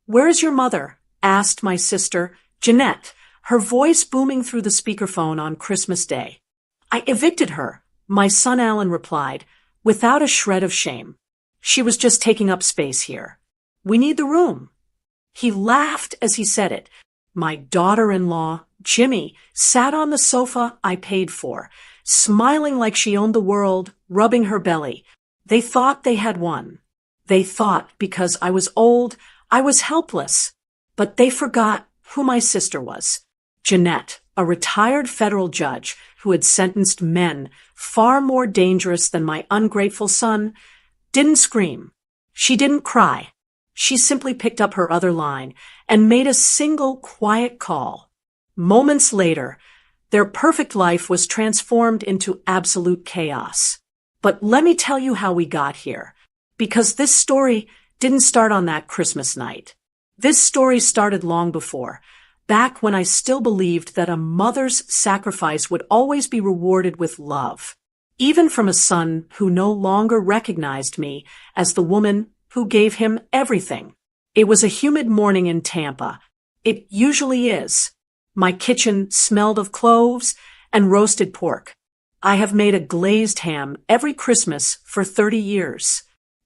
"Where is your mother?" asked my sister, Jeanette, her voice booming through the speakerphone on Christmas Day. "I evicted her," my son Alan replied, without a shred of shame. "She was just taking up space here. We need the room." He laughed as he said it. My daughter-in-law, Jimmy, sat on the sofa I paid for, smiling like she owned the world, rubbing her belly. They thought they had won. They thought because I was old, I was helpless. But they forgot who my sister was. Jeanette, a retired federal judge who had sentenced men far more dangerous than my ungrateful son, didn't scream. She didn't cry. She simply picked up her other line and made a single quiet call. Moments later, their perfect life was transformed into absolute chaos. But let me tell you how we got here, because this story didn't start on that Christmas night. This story started long before, back when I still believed that a mother's sacrifice would always be rewarded with love, even from a son who no longer recognized me as the woman who gave him everything. It was a humid morning in Tampa. It usually is. My kitchen smelled of cloves and roasted pork. I have made a glazed ham every Christmas for 30 years.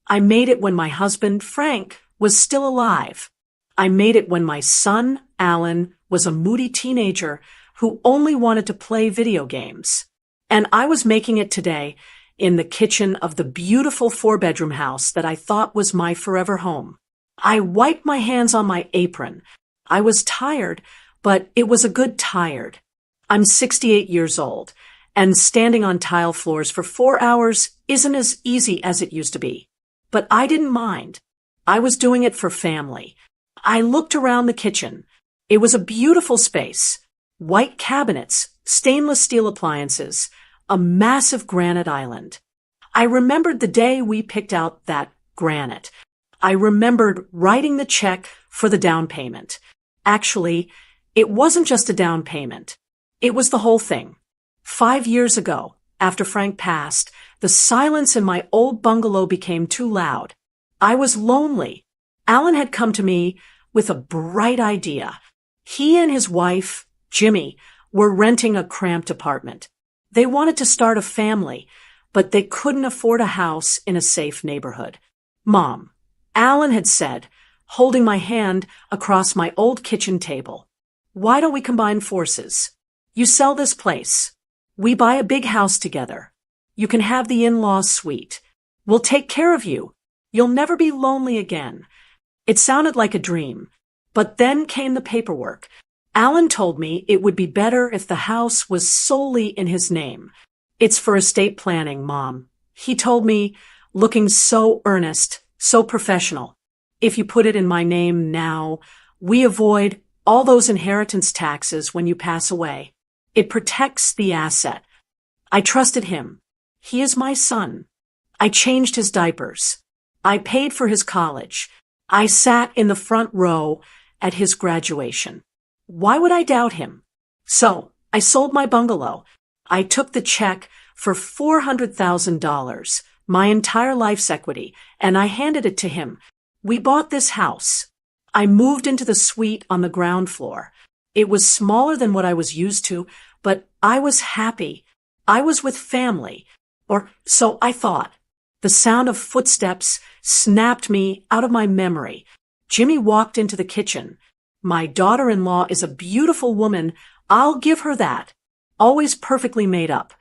I made it when my husband, Frank, was still alive. I made it when my son, Alan, was a moody teenager who only wanted to play video games. And I was making it today in the kitchen of the beautiful 4-bedroom house that I thought was my forever home. I wiped my hands on my apron. I was tired, but it was a good tired. I'm 68 years old, and standing on tile floors for 4 hours isn't as easy as it used to be. But I didn't mind. I was doing it for family. I looked around the kitchen. It was a beautiful space. White cabinets, stainless steel appliances, a massive granite island. I remembered the day we picked out that granite. I remembered writing the check for the down payment. Actually, it wasn't just a down payment. It was the whole thing. 5 years ago, after Frank passed, the silence in my old bungalow became too loud. I was lonely. Alan had come to me with a bright idea. He and his wife, Jimmy, were renting a cramped apartment. They wanted to start a family, but they couldn't afford a house in a safe neighborhood. "Mom," Alan had said, holding my hand across my old kitchen table, "why don't we combine forces? You sell this place. We buy a big house together. You can have the in-law suite. We'll take care of you. You'll never be lonely again." It sounded like a dream. But then came the paperwork. Alan told me it would be better if the house was solely in his name. "It's for estate planning, Mom," he told me, looking so earnest, so professional. "If you put it in my name now, we avoid all those inheritance taxes when you pass away. It protects the asset." I trusted him. He is my son. I changed his diapers. I paid for his college. I sat in the front row at his graduation. Why would I doubt him? So I sold my bungalow. I took the check for $400,000, my entire life's equity, and I handed it to him. We bought this house. I moved into the suite on the ground floor. It was smaller than what I was used to, but I was happy. I was with family, or so I thought. The sound of footsteps snapped me out of my memory. Jimmy walked into the kitchen. My daughter-in-law is a beautiful woman. I'll give her that. Always perfectly made up.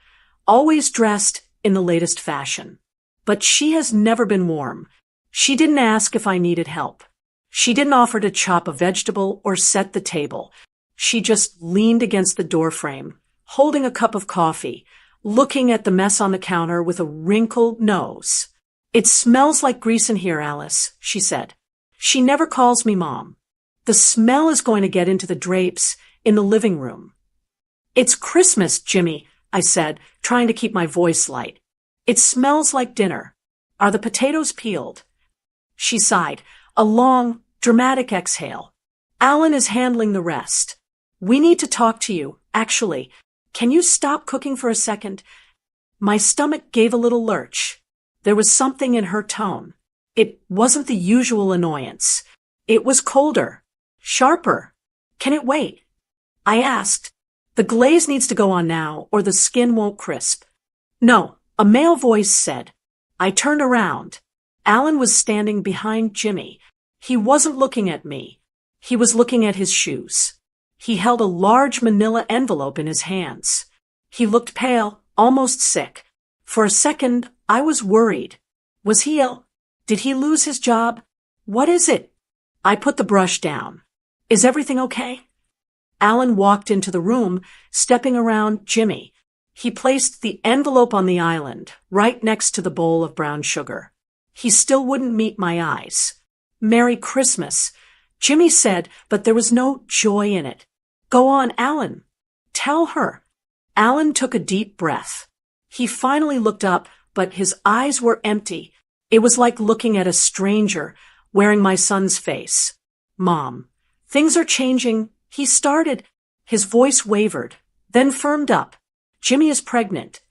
Always dressed in the latest fashion. But she has never been warm. She didn't ask if I needed help. She didn't offer to chop a vegetable or set the table. She just leaned against the doorframe, holding a cup of coffee, looking at the mess on the counter with a wrinkled nose. "It smells like grease in here, Alice," she said. She never calls me Mom. The smell is going to get into the drapes in the living room. "It's Christmas, Jimmy," I said, trying to keep my voice light. "It smells like dinner. Are the potatoes peeled?" She sighed, a long, dramatic exhale. "Alan is handling the rest. We need to talk to you, actually. Can you stop cooking for a second?" My stomach gave a little lurch. There was something in her tone. It wasn't the usual annoyance. It was colder. Sharper. Can it wait? I asked. The glaze needs to go on now, or the skin won't crisp. No, a male voice said. I turned around. Alan was standing behind Jimmy. He wasn't looking at me. He was looking at his shoes. He held a large manila envelope in his hands. He looked pale, almost sick. For a second, I was worried. Was he ill? Did he lose his job? What is it? I put the brush down. Is everything okay? Alan walked into the room, stepping around Jimmy. He placed the envelope on the island, right next to the bowl of brown sugar. He still wouldn't meet my eyes. Merry Christmas, Jimmy said, but there was no joy in it. Go on, Alan. Tell her. Alan took a deep breath. He finally looked up, but his eyes were empty. It was like looking at a stranger, wearing my son's face. Mom, things are changing. He started. His voice wavered, then firmed up. Jimmy is pregnant.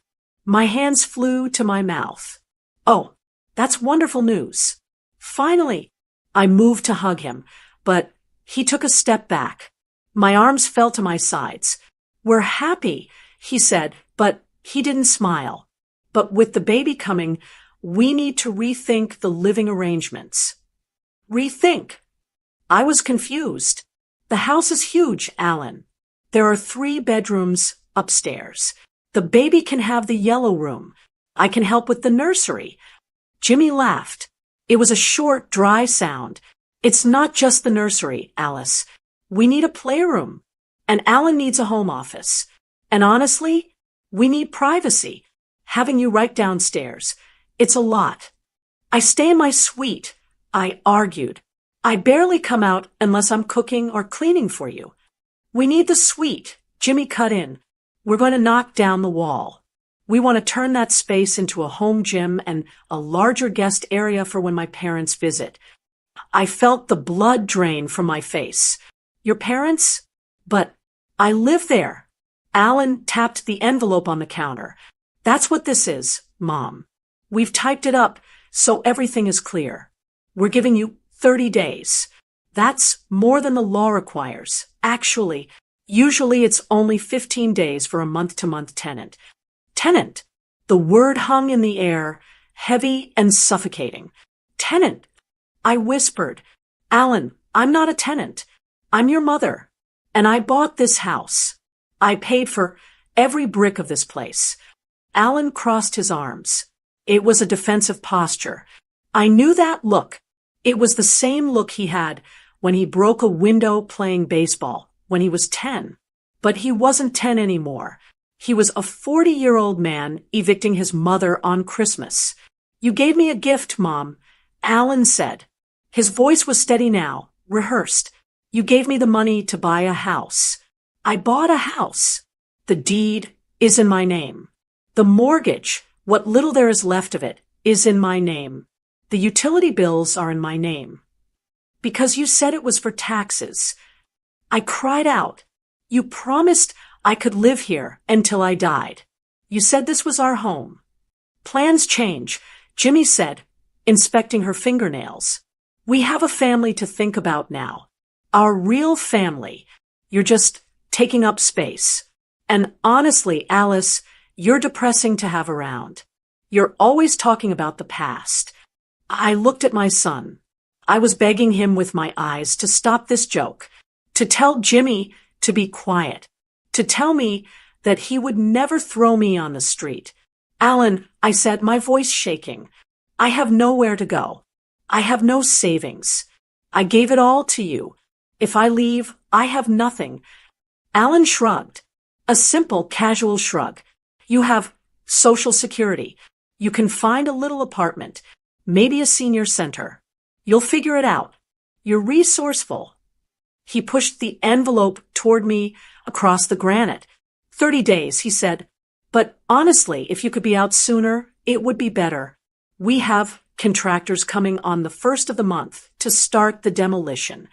My hands flew to my mouth. Oh, that's wonderful news. Finally, I moved to hug him, but he took a step back. My arms fell to my sides. We're happy, he said, but he didn't smile. But with the baby coming, we need to rethink the living arrangements. Rethink? I was confused. The house is huge, Alan. There are 3 bedrooms upstairs. The baby can have the yellow room. I can help with the nursery. Jimmy laughed. It was a short, dry sound. It's not just the nursery, Alice. We need a playroom. And Alan needs a home office. And honestly, we need privacy. Having you right downstairs. It's a lot. I stay in my suite, I argued. I barely come out unless I'm cooking or cleaning for you. We need the suite, Jimmy cut in. We're going to knock down the wall. We want to turn that space into a home gym and a larger guest area for when my parents visit. I felt the blood drain from my face. Your parents? But I live there. Alan tapped the envelope on the counter. That's what this is, Mom. We've typed it up so everything is clear. We're giving you 30 days. That's more than the law requires. Actually, usually it's only 15 days for a month-to-month tenant. Tenant. The word hung in the air, heavy and suffocating. Tenant. I whispered. Alan, I'm not a tenant. I'm your mother. And I bought this house. I paid for every brick of this place. Alan crossed his arms. It was a defensive posture. I knew that look. It was the same look he had when he broke a window playing baseball when he was 10. But he wasn't 10 anymore. He was a 40-year-old man evicting his mother on Christmas. You gave me a gift, Mom, Alan said. His voice was steady now, rehearsed. You gave me the money to buy a house. I bought a house. The deed is in my name. The mortgage, what little there is left of it, is in my name. The utility bills are in my name. Because you said it was for taxes. I cried out. You promised I could live here until I died. You said this was our home. Plans change, Jimmy said, inspecting her fingernails. We have a family to think about now. Our real family. You're just taking up space. And honestly, Alice, you're depressing to have around. You're always talking about the past. I looked at my son. I was begging him with my eyes to stop this joke, to tell Jimmy to be quiet, to tell me that he would never throw me on the street. Alan, I said, my voice shaking, I have nowhere to go. I have no savings. I gave it all to you. If I leave, I have nothing. Alan shrugged. A simple, casual shrug. You have Social Security. You can find a little apartment, maybe a senior center. You'll figure it out. You're resourceful. He pushed the envelope toward me across the granite. 30 days, he said. But honestly, if you could be out sooner, it would be better. We have contractors coming on the 1st of the month to start the demolition.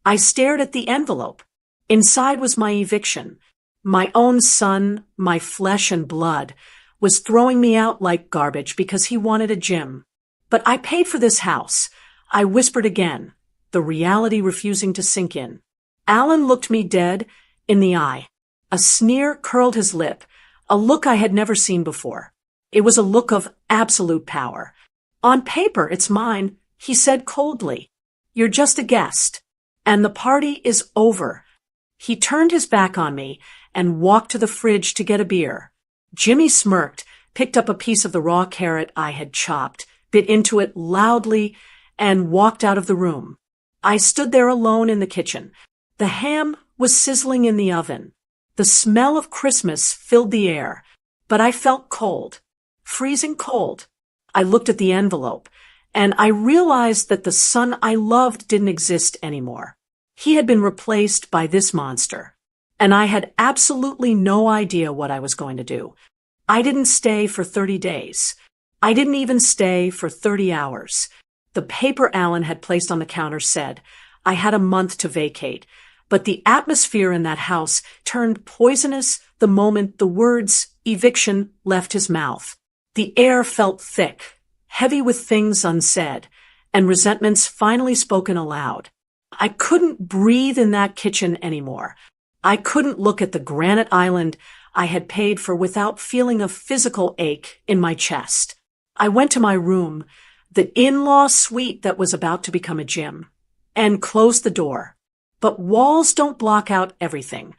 I stared at the envelope. Inside was my eviction. My own son, my flesh and blood, was throwing me out like garbage because he wanted a gym. But I paid for this house. I whispered again. the reality refusing to sink in. Alan looked me dead in the eye. A sneer curled his lip, a look I had never seen before. It was a look of absolute power. "On paper, it's mine," he said coldly. "You're just a guest. And the party is over." He turned his back on me and walked to the fridge to get a beer. Jimmy smirked, picked up a piece of the raw carrot I had chopped, bit into it loudly, and walked out of the room. I stood there alone in the kitchen. The ham was sizzling in the oven. The smell of Christmas filled the air, but I felt cold, freezing cold. I looked at the envelope, and I realized that the son I loved didn't exist anymore. He had been replaced by this monster, and I had absolutely no idea what I was going to do. I didn't stay for 30 days. I didn't even stay for 30 hours. The paper Alan had placed on the counter said I had a month to vacate, but the atmosphere in that house turned poisonous the moment the words eviction left his mouth. The air felt thick, heavy with things unsaid, and resentments finally spoken aloud. I couldn't breathe in that kitchen anymore. I couldn't look at the granite island I had paid for without feeling a physical ache in my chest. I went to my room, the in-law suite that was about to become a gym, and closed the door. But walls don't block out everything.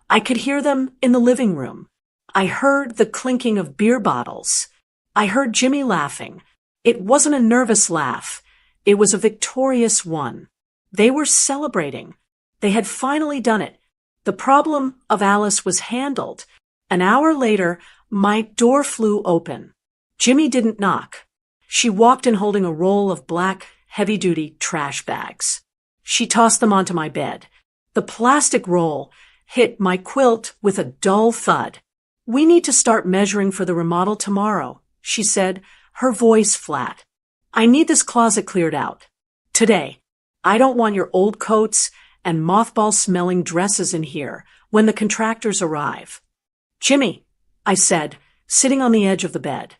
I could hear them in the living room. I heard the clinking of beer bottles. I heard Jimmy laughing. It wasn't a nervous laugh. It was a victorious one. They were celebrating. They had finally done it. The problem of Alice was handled. An hour later, my door flew open. Jimmy didn't knock. She walked in holding a roll of black, heavy-duty trash bags. She tossed them onto my bed. The plastic roll hit my quilt with a dull thud. "We need to start measuring for the remodel tomorrow," she said, her voice flat. "I need this closet cleared out. Today. I don't want your old coats and mothball-smelling dresses in here when the contractors arrive." "Jimmy," I said, sitting on the edge of the bed.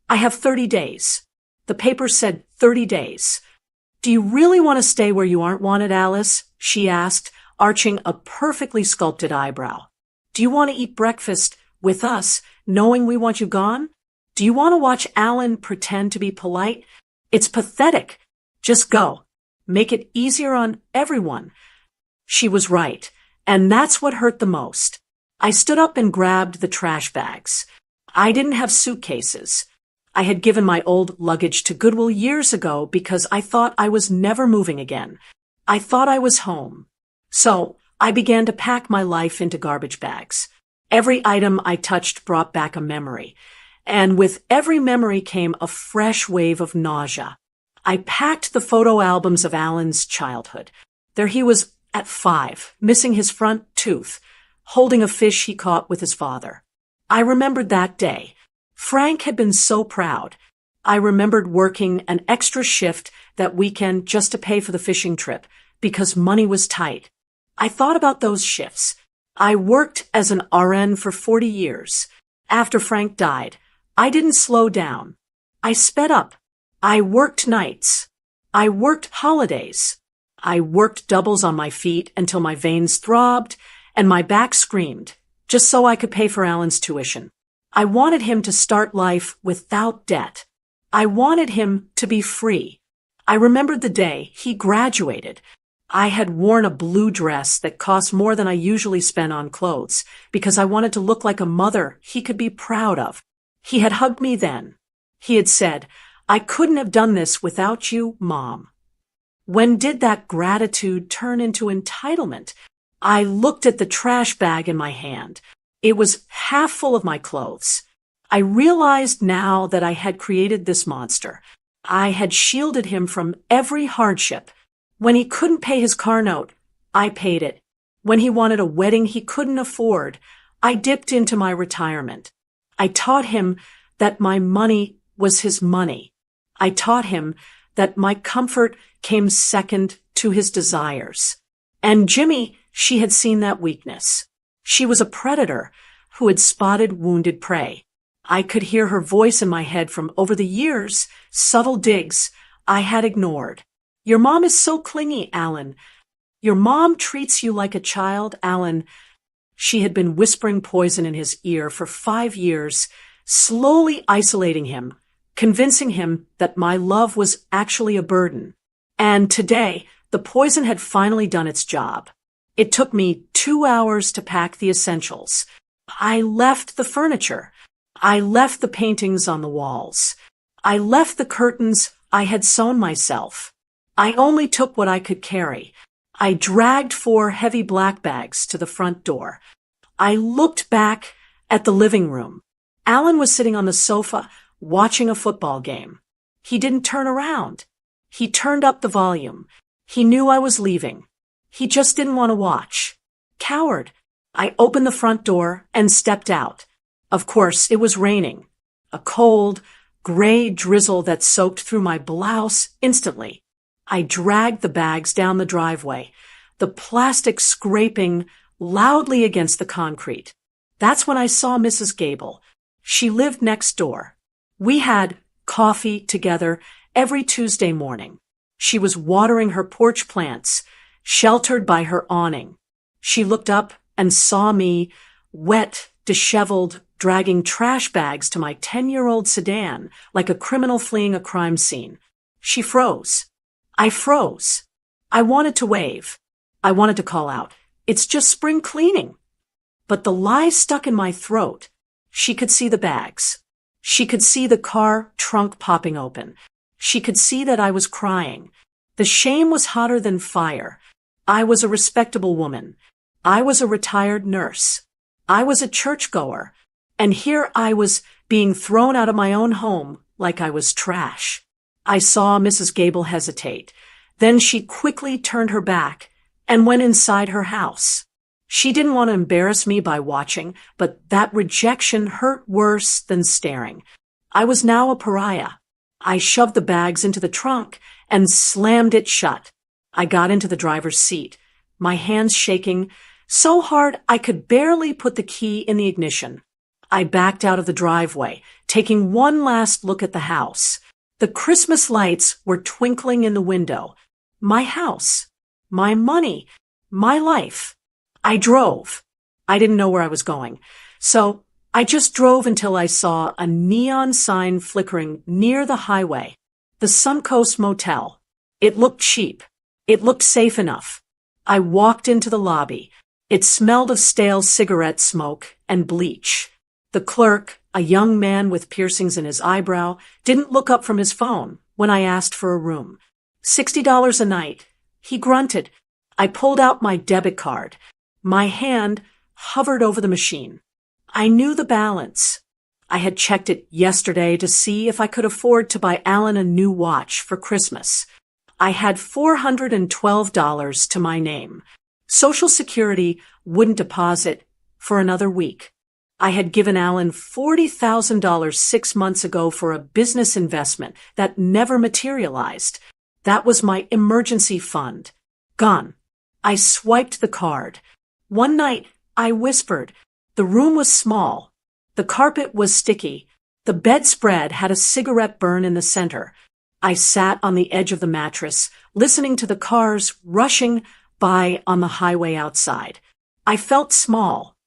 "I have 30 days. The paper said 30 days. "Do you really want to stay where you aren't wanted, Alice?" she asked, arching a perfectly sculpted eyebrow. "Do you want to eat breakfast with us, knowing we want you gone? Do you want to watch Alan pretend to be polite? It's pathetic. Just go. Make it easier on everyone." She was right, and that's what hurt the most. I stood up and grabbed the trash bags. I didn't have suitcases. I had given my old luggage to Goodwill years ago because I thought I was never moving again. I thought I was home. So I began to pack my life into garbage bags. Every item I touched brought back a memory, and with every memory came a fresh wave of nausea. I packed the photo albums of Alan's childhood. There he was at 5, missing his front tooth, holding a fish he caught with his father. I remembered that day. Frank had been so proud. I remembered working an extra shift that weekend just to pay for the fishing trip because money was tight. I thought about those shifts. I worked as an RN for 40 years. After Frank died, I didn't slow down. I sped up. I worked nights. I worked holidays. I worked doubles on my feet until my veins throbbed and my back screamed, just so I could pay for Alan's tuition. I wanted him to start life without debt. I wanted him to be free. I remembered the day he graduated. I had worn a blue dress that cost more than I usually spend on clothes because I wanted to look like a mother he could be proud of. He had hugged me then. He had said, "I couldn't have done this without you, Mom." When did that gratitude turn into entitlement? I looked at the trash bag in my hand. It was half full of my clothes. I realized now that I had created this monster. I had shielded him from every hardship. When he couldn't pay his car note, I paid it. When he wanted a wedding he couldn't afford, I dipped into my retirement. I taught him that my money was his money. I taught him that my comfort came second to his desires. And Jimmy, she had seen that weakness. She was a predator who had spotted wounded prey. I could hear her voice in my head from over the years, subtle digs I had ignored. Your mom is so clingy, Alan. Your mom treats you like a child, Alan. She had been whispering poison in his ear for 5 years, slowly isolating him, convincing him that my love was actually a burden. And today, the poison had finally done its job. It took me 2 hours to pack the essentials. I left the furniture. I left the paintings on the walls. I left the curtains I had sewn myself. I only took what I could carry. I dragged 4 heavy black bags to the front door. I looked back at the living room. Alan was sitting on the sofa, watching a football game. He didn't turn around. He turned up the volume. He knew I was leaving. He just didn't want to watch. Coward. I opened the front door and stepped out. Of course, it was raining. A cold, gray drizzle that soaked through my blouse instantly. I dragged the bags down the driveway, the plastic scraping loudly against the concrete. That's when I saw Mrs. Gable. She lived next door. We had coffee together every Tuesday morning. She was watering her porch plants, sheltered by her awning. She looked up and saw me, wet, disheveled, dragging trash bags to my 10-year-old sedan like a criminal fleeing a crime scene. She froze. I froze. I wanted to wave. I wanted to call out, "It's just spring cleaning." But the lie stuck in my throat. She could see the bags. She could see the car trunk popping open. She could see that I was crying. The shame was hotter than fire. I was a respectable woman. I was a retired nurse. I was a churchgoer. And here I was being thrown out of my own home like I was trash. I saw Mrs. Gable hesitate. Then she quickly turned her back and went inside her house. She didn't want to embarrass me by watching, but that rejection hurt worse than staring. I was now a pariah. I shoved the bags into the trunk and slammed it shut. I got into the driver's seat, my hands shaking so hard I could barely put the key in the ignition. I backed out of the driveway, taking one last look at the house. The Christmas lights were twinkling in the window. My house, my money, my life. I drove. I didn't know where I was going, so I just drove until I saw a neon sign flickering near the highway. The Suncoast Motel. It looked cheap. It looked safe enough. I walked into the lobby. It smelled of stale cigarette smoke and bleach. The clerk, a young man with piercings in his eyebrow, didn't look up from his phone when I asked for a room. $60 a night. He grunted. I pulled out my debit card. My hand hovered over the machine. I knew the balance. I had checked it yesterday to see if I could afford to buy Alan a new watch for Christmas. I had $412 to my name. Social Security wouldn't deposit for another week. I had given Alan $40,000 6 months ago for a business investment that never materialized. That was my emergency fund. Gone. I swiped the card. One night, I whispered. The room was small. The carpet was sticky. The bedspread had a cigarette burn in the center. I sat on the edge of the mattress, listening to the cars rushing by on the highway outside. I felt small.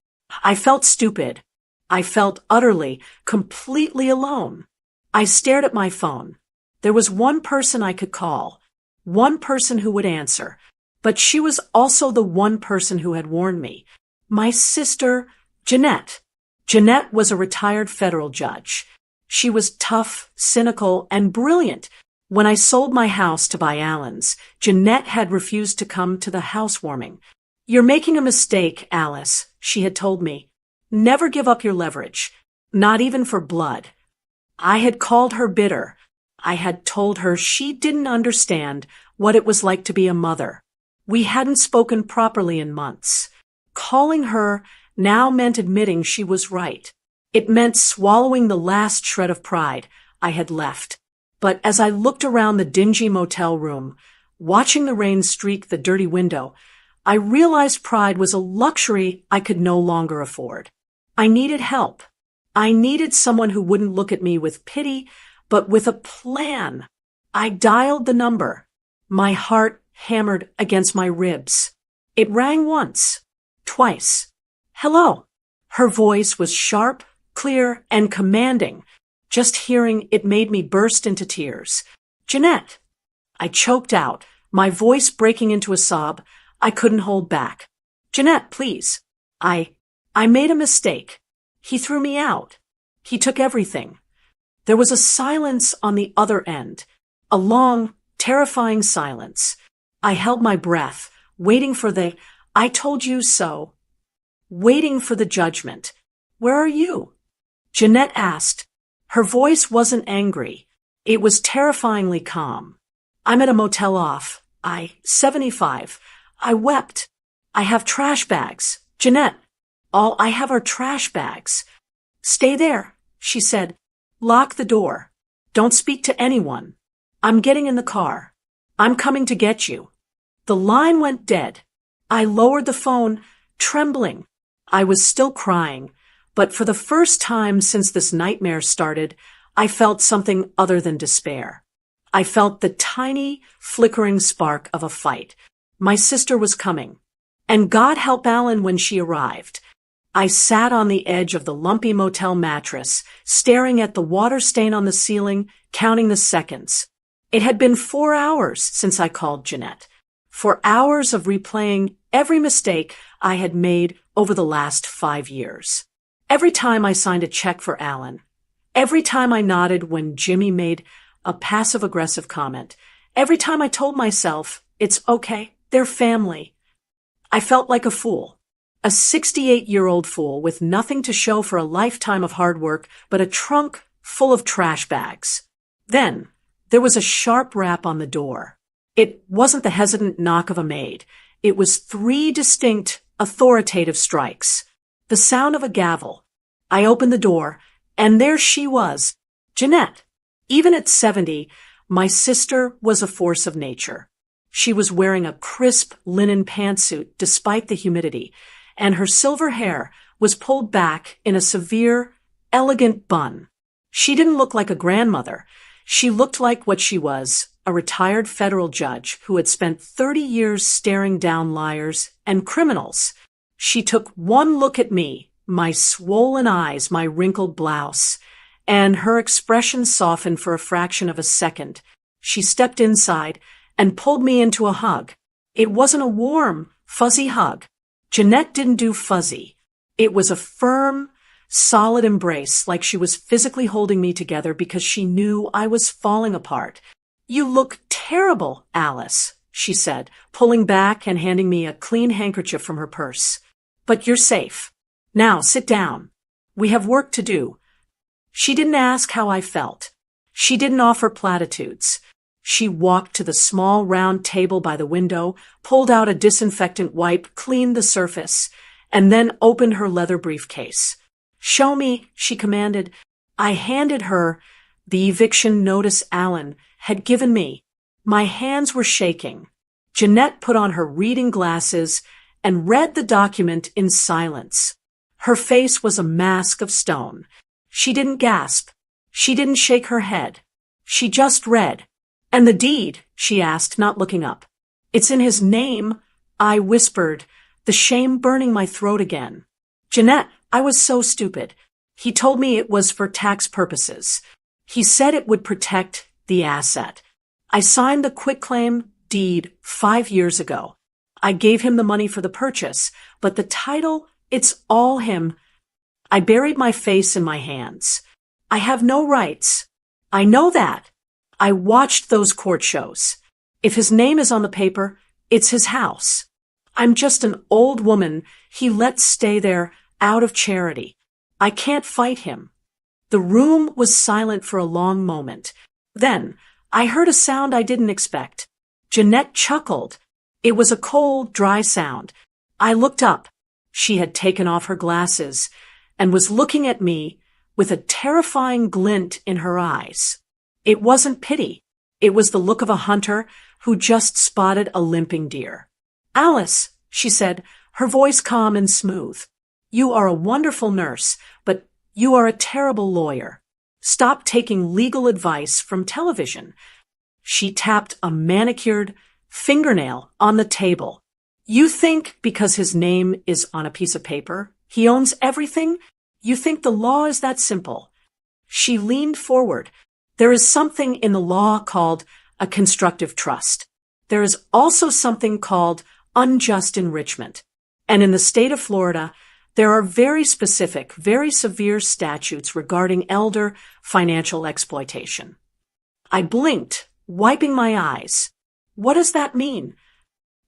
I felt stupid. I felt utterly, completely alone. I stared at my phone. There was one person I could call, one person who would answer, but she was also the one person who had warned me. My sister, Jeanette. Jeanette was a retired federal judge. She was tough, cynical, and brilliant. When I sold my house to buy Alan's, Jeanette had refused to come to the housewarming. "You're making a mistake, Alice," she had told me. "Never give up your leverage, not even for blood." I had called her bitter. I had told her she didn't understand what it was like to be a mother. We hadn't spoken properly in months. Calling her now meant admitting she was right. It meant swallowing the last shred of pride I had left. But as I looked around the dingy motel room, watching the rain streak the dirty window, I realized pride was a luxury I could no longer afford. I needed help. I needed someone who wouldn't look at me with pity, but with a plan. I dialed the number. My heart hammered against my ribs. It rang once, twice. Hello. Her voice was sharp, clear, and commanding. Just hearing it made me burst into tears. Jeanette. I choked out, my voice breaking into a sob. I couldn't hold back. Jeanette, please. I made a mistake. He threw me out. He took everything. There was a silence on the other end. A long, terrifying silence. I held my breath, waiting for the "I told you so." Waiting for the judgment. Where are you? Jeanette asked. Her voice wasn't angry. It was terrifyingly calm. I'm at a motel off. 75. I wept. I have trash bags. Jeanette, all I have are trash bags. Stay there, she said. Lock the door. Don't speak to anyone. I'm getting in the car. I'm coming to get you. The line went dead. I lowered the phone, trembling. I was still crying, but for the first time since this nightmare started, I felt something other than despair. I felt the tiny, flickering spark of a fight. My sister was coming. And God help Alan when she arrived. I sat on the edge of the lumpy motel mattress, staring at the water stain on the ceiling, counting the seconds. It had been 4 hours since I called Jeanette. 4 hours of replaying every mistake I had made over the last 5 years. Every time I signed a check for Alan. Every time I nodded when Jimmy made a passive-aggressive comment. Every time I told myself, it's okay, they're family. I felt like a fool. A 68-year-old fool with nothing to show for a lifetime of hard work but a trunk full of trash bags. Then, there was a sharp rap on the door. It wasn't the hesitant knock of a maid. It was 3 distinct, authoritative strikes. The sound of a gavel. I opened the door, and there she was, Jeanette. Even at 70, my sister was a force of nature. She was wearing a crisp linen pantsuit despite the humidity, and her silver hair was pulled back in a severe, elegant bun. She didn't look like a grandmother. She looked like what she was, a retired federal judge who had spent 30 years staring down liars and criminals. She took one look at me, my swollen eyes, my wrinkled blouse, and her expression softened for a fraction of a second. She stepped inside and pulled me into a hug. It wasn't a warm, fuzzy hug. Jeanette didn't do fuzzy. It was a firm, solid embrace, like she was physically holding me together because she knew I was falling apart. You look terrible, Alice, she said, pulling back and handing me a clean handkerchief from her purse. But you're safe. Now sit down. We have work to do. She didn't ask how I felt. She didn't offer platitudes. She walked to the small round table by the window, pulled out a disinfectant wipe, cleaned the surface, and then opened her leather briefcase. Show me, she commanded. I handed her the eviction notice Alan had given me. My hands were shaking. Jeanette put on her reading glasses and read the document in silence. Her face was a mask of stone. She didn't gasp. She didn't shake her head. She just read. And the deed, she asked, not looking up. It's in his name, I whispered, the shame burning my throat again. Jeanette, I was so stupid. He told me it was for tax purposes. He said it would protect the asset. I signed the quitclaim deed 5 years ago. I gave him the money for the purchase, but the title, it's all him. I buried my face in my hands. I have no rights. I know that. I watched those court shows. If his name is on the paper, it's his house. I'm just an old woman he lets stay there out of charity. I can't fight him. The room was silent for a long moment. Then, I heard a sound I didn't expect. Jeanette chuckled. It was a cold, dry sound. I looked up. She had taken off her glasses and was looking at me with a terrifying glint in her eyes. It wasn't pity. It was the look of a hunter who just spotted a limping deer. Alice, she said, her voice calm and smooth. You are a wonderful nurse, but you are a terrible lawyer. Stop taking legal advice from television. She tapped a manicured fingernail on the table. You think because his name is on a piece of paper, he owns everything? You think the law is that simple? She leaned forward. There is something in the law called a constructive trust. There is also something called unjust enrichment. And in the state of Florida, there are very specific, very severe statutes regarding elder financial exploitation. I blinked, wiping my eyes. What does that mean?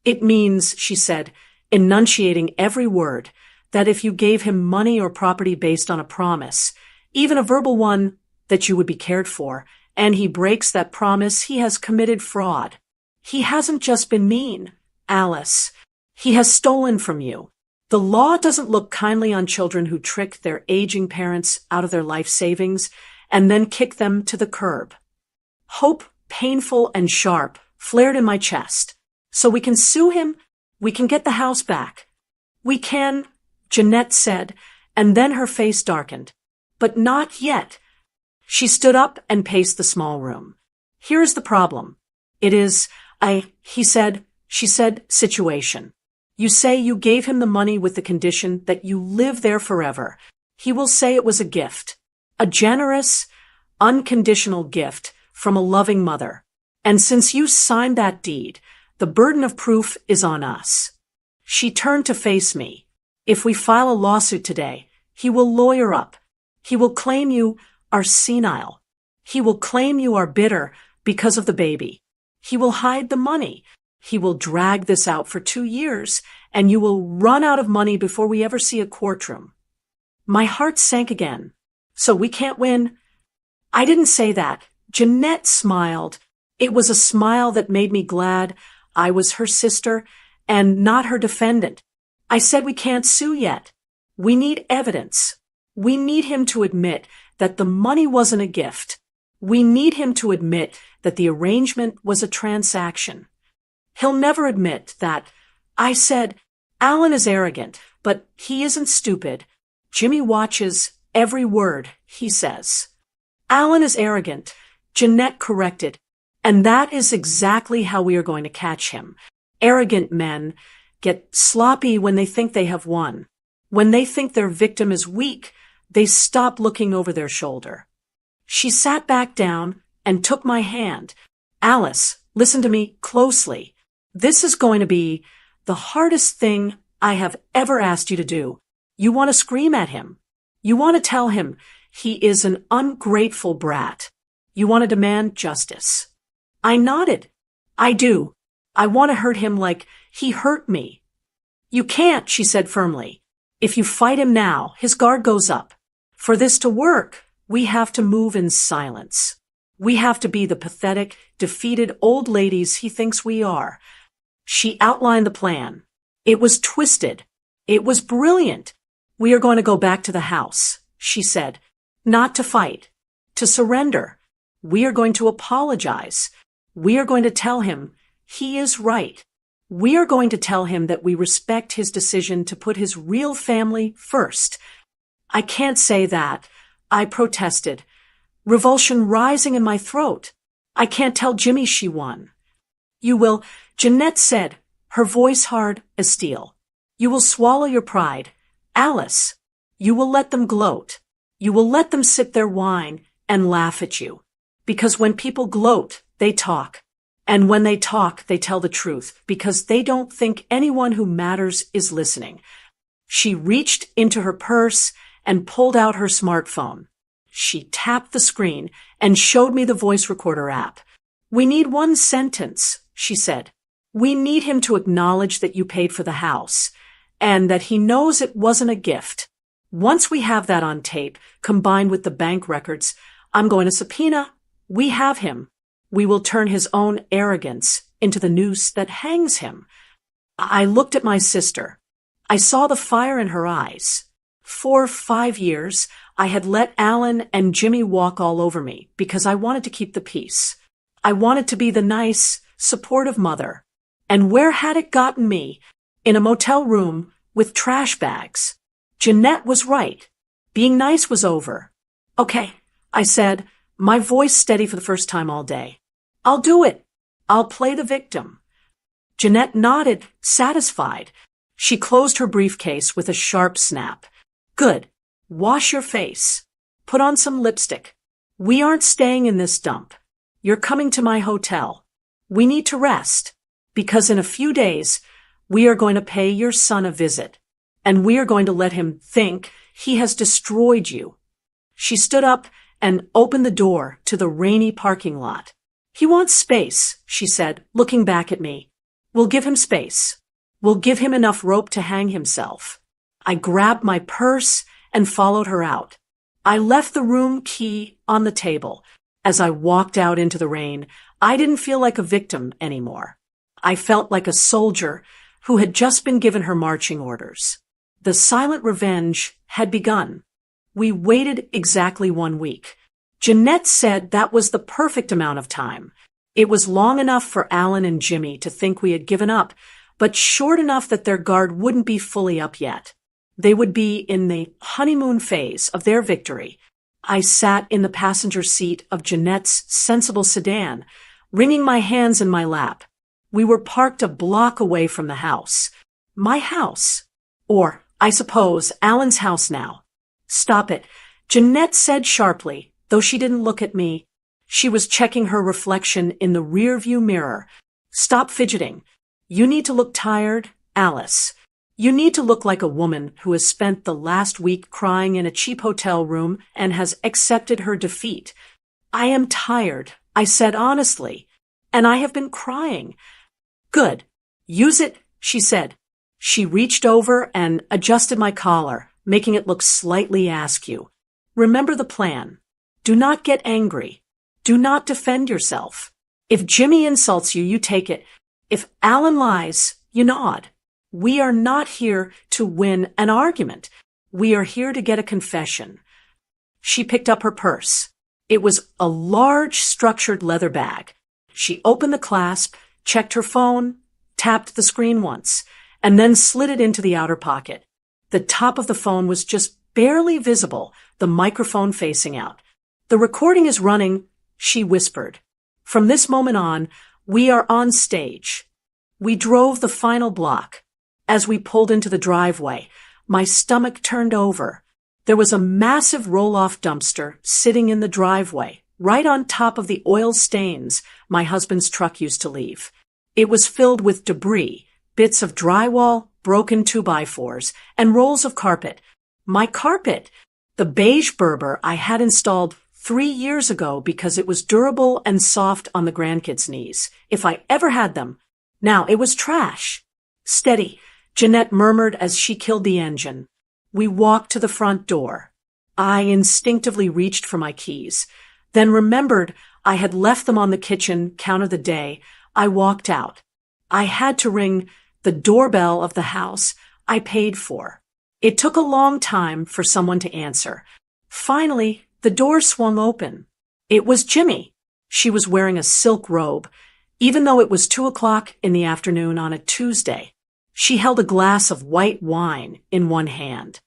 It means, she said, enunciating every word, that if you gave him money or property based on a promise, even a verbal one, that you would be cared for, and he breaks that promise, he has committed fraud. He hasn't just been mean, Alice. He has stolen from you. The law doesn't look kindly on children who trick their aging parents out of their life savings and then kick them to the curb. Hope, painful and sharp, flared in my chest. So we can sue him? We can get the house back. We can, Jeanette said, and then her face darkened. But not yet. She stood up and paced the small room. Here's the problem. It is she said, situation. You say you gave him the money with the condition that you live there forever. He will say it was a gift. A generous, unconditional gift from a loving mother. And since you signed that deed, the burden of proof is on us. She turned to face me. If we file a lawsuit today, he will lawyer up. He will claim you are senile. He will claim you are bitter because of the baby. He will hide the money. He will drag this out for 2 years, and you will run out of money before we ever see a courtroom. My heart sank again. So we can't win? I didn't say that. Jeanette smiled. It was a smile that made me glad I was her sister and not her defendant. I said we can't sue yet. We need evidence. We need him to admit that the money wasn't a gift. We need him to admit that the arrangement was a transaction. He'll never admit that. I said, Alan is arrogant, but he isn't stupid. Jimmy watches every word he says. Alan is arrogant, Jeanette corrected, and that is exactly how we are going to catch him. Arrogant men get sloppy when they think they have won. When they think their victim is weak, they stop looking over their shoulder. She sat back down and took my hand. Alice, listen to me closely. This is going to be the hardest thing I have ever asked you to do. You want to scream at him. You want to tell him he is an ungrateful brat. You want to demand justice. I nodded. I do. I want to hurt him like he hurt me. You can't, she said firmly. If you fight him now, his guard goes up. For this to work, we have to move in silence. We have to be the pathetic, defeated old ladies he thinks we are. She outlined the plan. It was twisted. It was brilliant. We are going to go back to the house, she said. Not to fight. To surrender. We are going to apologize. We are going to tell him he is right. We are going to tell him that we respect his decision to put his real family first. I can't say that, I protested, revulsion rising in my throat. I can't tell Jimmy she won. You will, Jeanette said, her voice hard as steel. You will swallow your pride. Alice, you will let them gloat. You will let them sip their wine and laugh at you. Because when people gloat, they talk. And when they talk, they tell the truth because they don't think anyone who matters is listening. She reached into her purse and pulled out her smartphone. She tapped the screen and showed me the voice recorder app. We need one sentence, she said. We need him to acknowledge that you paid for the house and that he knows it wasn't a gift. Once we have that on tape, combined with the bank records, I'm going to subpoena. We have him. We will turn his own arrogance into the noose that hangs him. I looked at my sister. I saw the fire in her eyes. For 5 years, I had let Alan and Jimmy walk all over me because I wanted to keep the peace. I wanted to be the nice, supportive mother. And where had it gotten me? In a motel room with trash bags. Jeanette was right. Being nice was over. Okay, I said, my voice steady for the first time all day. I'll do it. I'll play the victim. Jeanette nodded, satisfied. She closed her briefcase with a sharp snap. Good. Wash your face. Put on some lipstick. We aren't staying in this dump. You're coming to my hotel. We need to rest, because in a few days, we are going to pay your son a visit, and we are going to let him think he has destroyed you. She stood up and opened the door to the rainy parking lot. He wants space, she said, looking back at me. We'll give him space. We'll give him enough rope to hang himself. I grabbed my purse and followed her out. I left the room key on the table. As I walked out into the rain, I didn't feel like a victim anymore. I felt like a soldier who had just been given her marching orders. The silent revenge had begun. We waited exactly 1 week. Jeanette said that was the perfect amount of time. It was long enough for Alan and Jimmy to think we had given up, but short enough that their guard wouldn't be fully up yet. They would be in the honeymoon phase of their victory. I sat in the passenger seat of Jeanette's sensible sedan, wringing my hands in my lap. We were parked a block away from the house. My house. Or, I suppose, Alan's house now. Stop it, Jeanette said sharply, though she didn't look at me. She was checking her reflection in the rear-view mirror. Stop fidgeting. You need to look tired, Alice. You need to look like a woman who has spent the last week crying in a cheap hotel room and has accepted her defeat. I am tired, I said honestly, and I have been crying. Good. Use it, she said. She reached over and adjusted my collar, making it look slightly askew. Remember the plan. Do not get angry. Do not defend yourself. If Jimmy insults you, you take it. If Alan lies, you nod. We are not here to win an argument. We are here to get a confession. She picked up her purse. It was a large, structured leather bag. She opened the clasp, checked her phone, tapped the screen once, and then slid it into the outer pocket. The top of the phone was just barely visible, the microphone facing out. The recording is running, she whispered. From this moment on, we are on stage. We drove the final block. As we pulled into the driveway, my stomach turned over. There was a massive roll-off dumpster sitting in the driveway, right on top of the oil stains my husband's truck used to leave. It was filled with debris, bits of drywall, broken 2x4s, and rolls of carpet. My carpet! The beige Berber I had installed 3 years ago because it was durable and soft on the grandkids' knees, if I ever had them. Now it was trash. Steady, Jeanette murmured as she killed the engine. We walked to the front door. I instinctively reached for my keys, then remembered I had left them on the kitchen counter the day I walked out. I had to ring the doorbell of the house I paid for. It took a long time for someone to answer. Finally, the door swung open. It was Jimmy. She was wearing a silk robe, even though it was 2:00 in the afternoon on a Tuesday. She held a glass of white wine in one hand.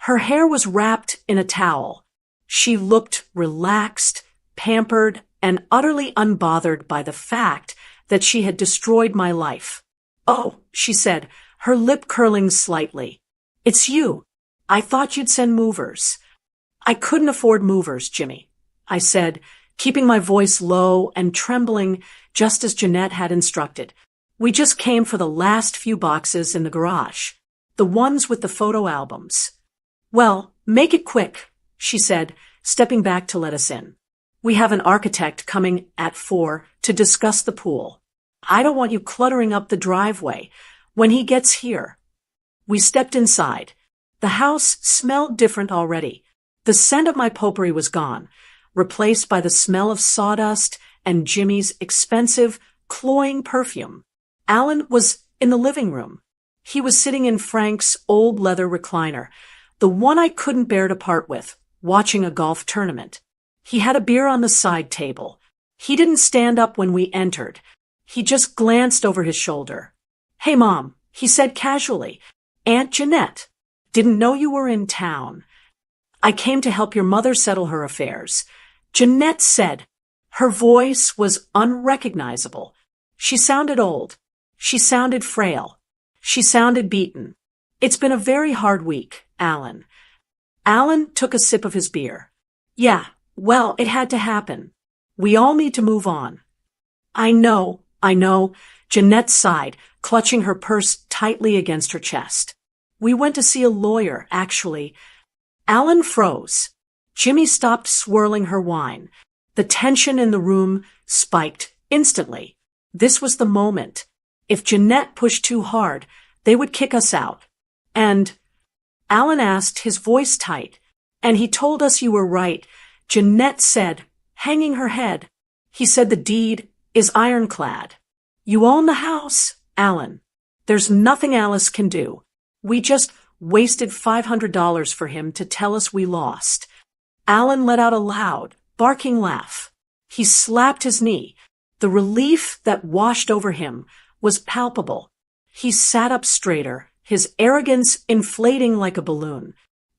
Her hair was wrapped in a towel. She looked relaxed, pampered, and utterly unbothered by the fact that she had destroyed my life. Oh, she said, her lip curling slightly. It's you. I thought you'd send movers. I couldn't afford movers, Jimmy, I said, keeping my voice low and trembling just as Jeanette had instructed. We just came for the last few boxes in the garage, the ones with the photo albums. Well, make it quick, she said, stepping back to let us in. We have an architect coming at 4 to discuss the pool. I don't want you cluttering up the driveway when he gets here. We stepped inside. The house smelled different already. The scent of my potpourri was gone, replaced by the smell of sawdust and Jimmy's expensive, cloying perfume. Alan was in the living room. He was sitting in Frank's old leather recliner, the one I couldn't bear to part with, watching a golf tournament. He had a beer on the side table. He didn't stand up when we entered. He just glanced over his shoulder. Hey, Mom, he said casually. Aunt Jeanette. Didn't know you were in town. I came to help your mother settle her affairs. Jeanette said. Her voice was unrecognizable. She sounded old. She sounded frail. She sounded beaten. It's been a very hard week, Alan. Alan took a sip of his beer. Yeah, well, it had to happen. We all need to move on. I know. Jeanette sighed, clutching her purse tightly against her chest. We went to see a lawyer, actually. Alan froze. Jimmy stopped swirling her wine. The tension in the room spiked instantly. This was the moment. If Jeanette pushed too hard, they would kick us out. And Alan asked, his voice tight, and he told us you were right. Jeanette said, hanging her head. He said the deed is ironclad. You own the house, Alan. There's nothing Alice can do. We just wasted $500 for him to tell us we lost. Alan let out a loud, barking laugh. He slapped his knee. The relief that washed over him was palpable. He sat up straighter, his arrogance inflating like a balloon.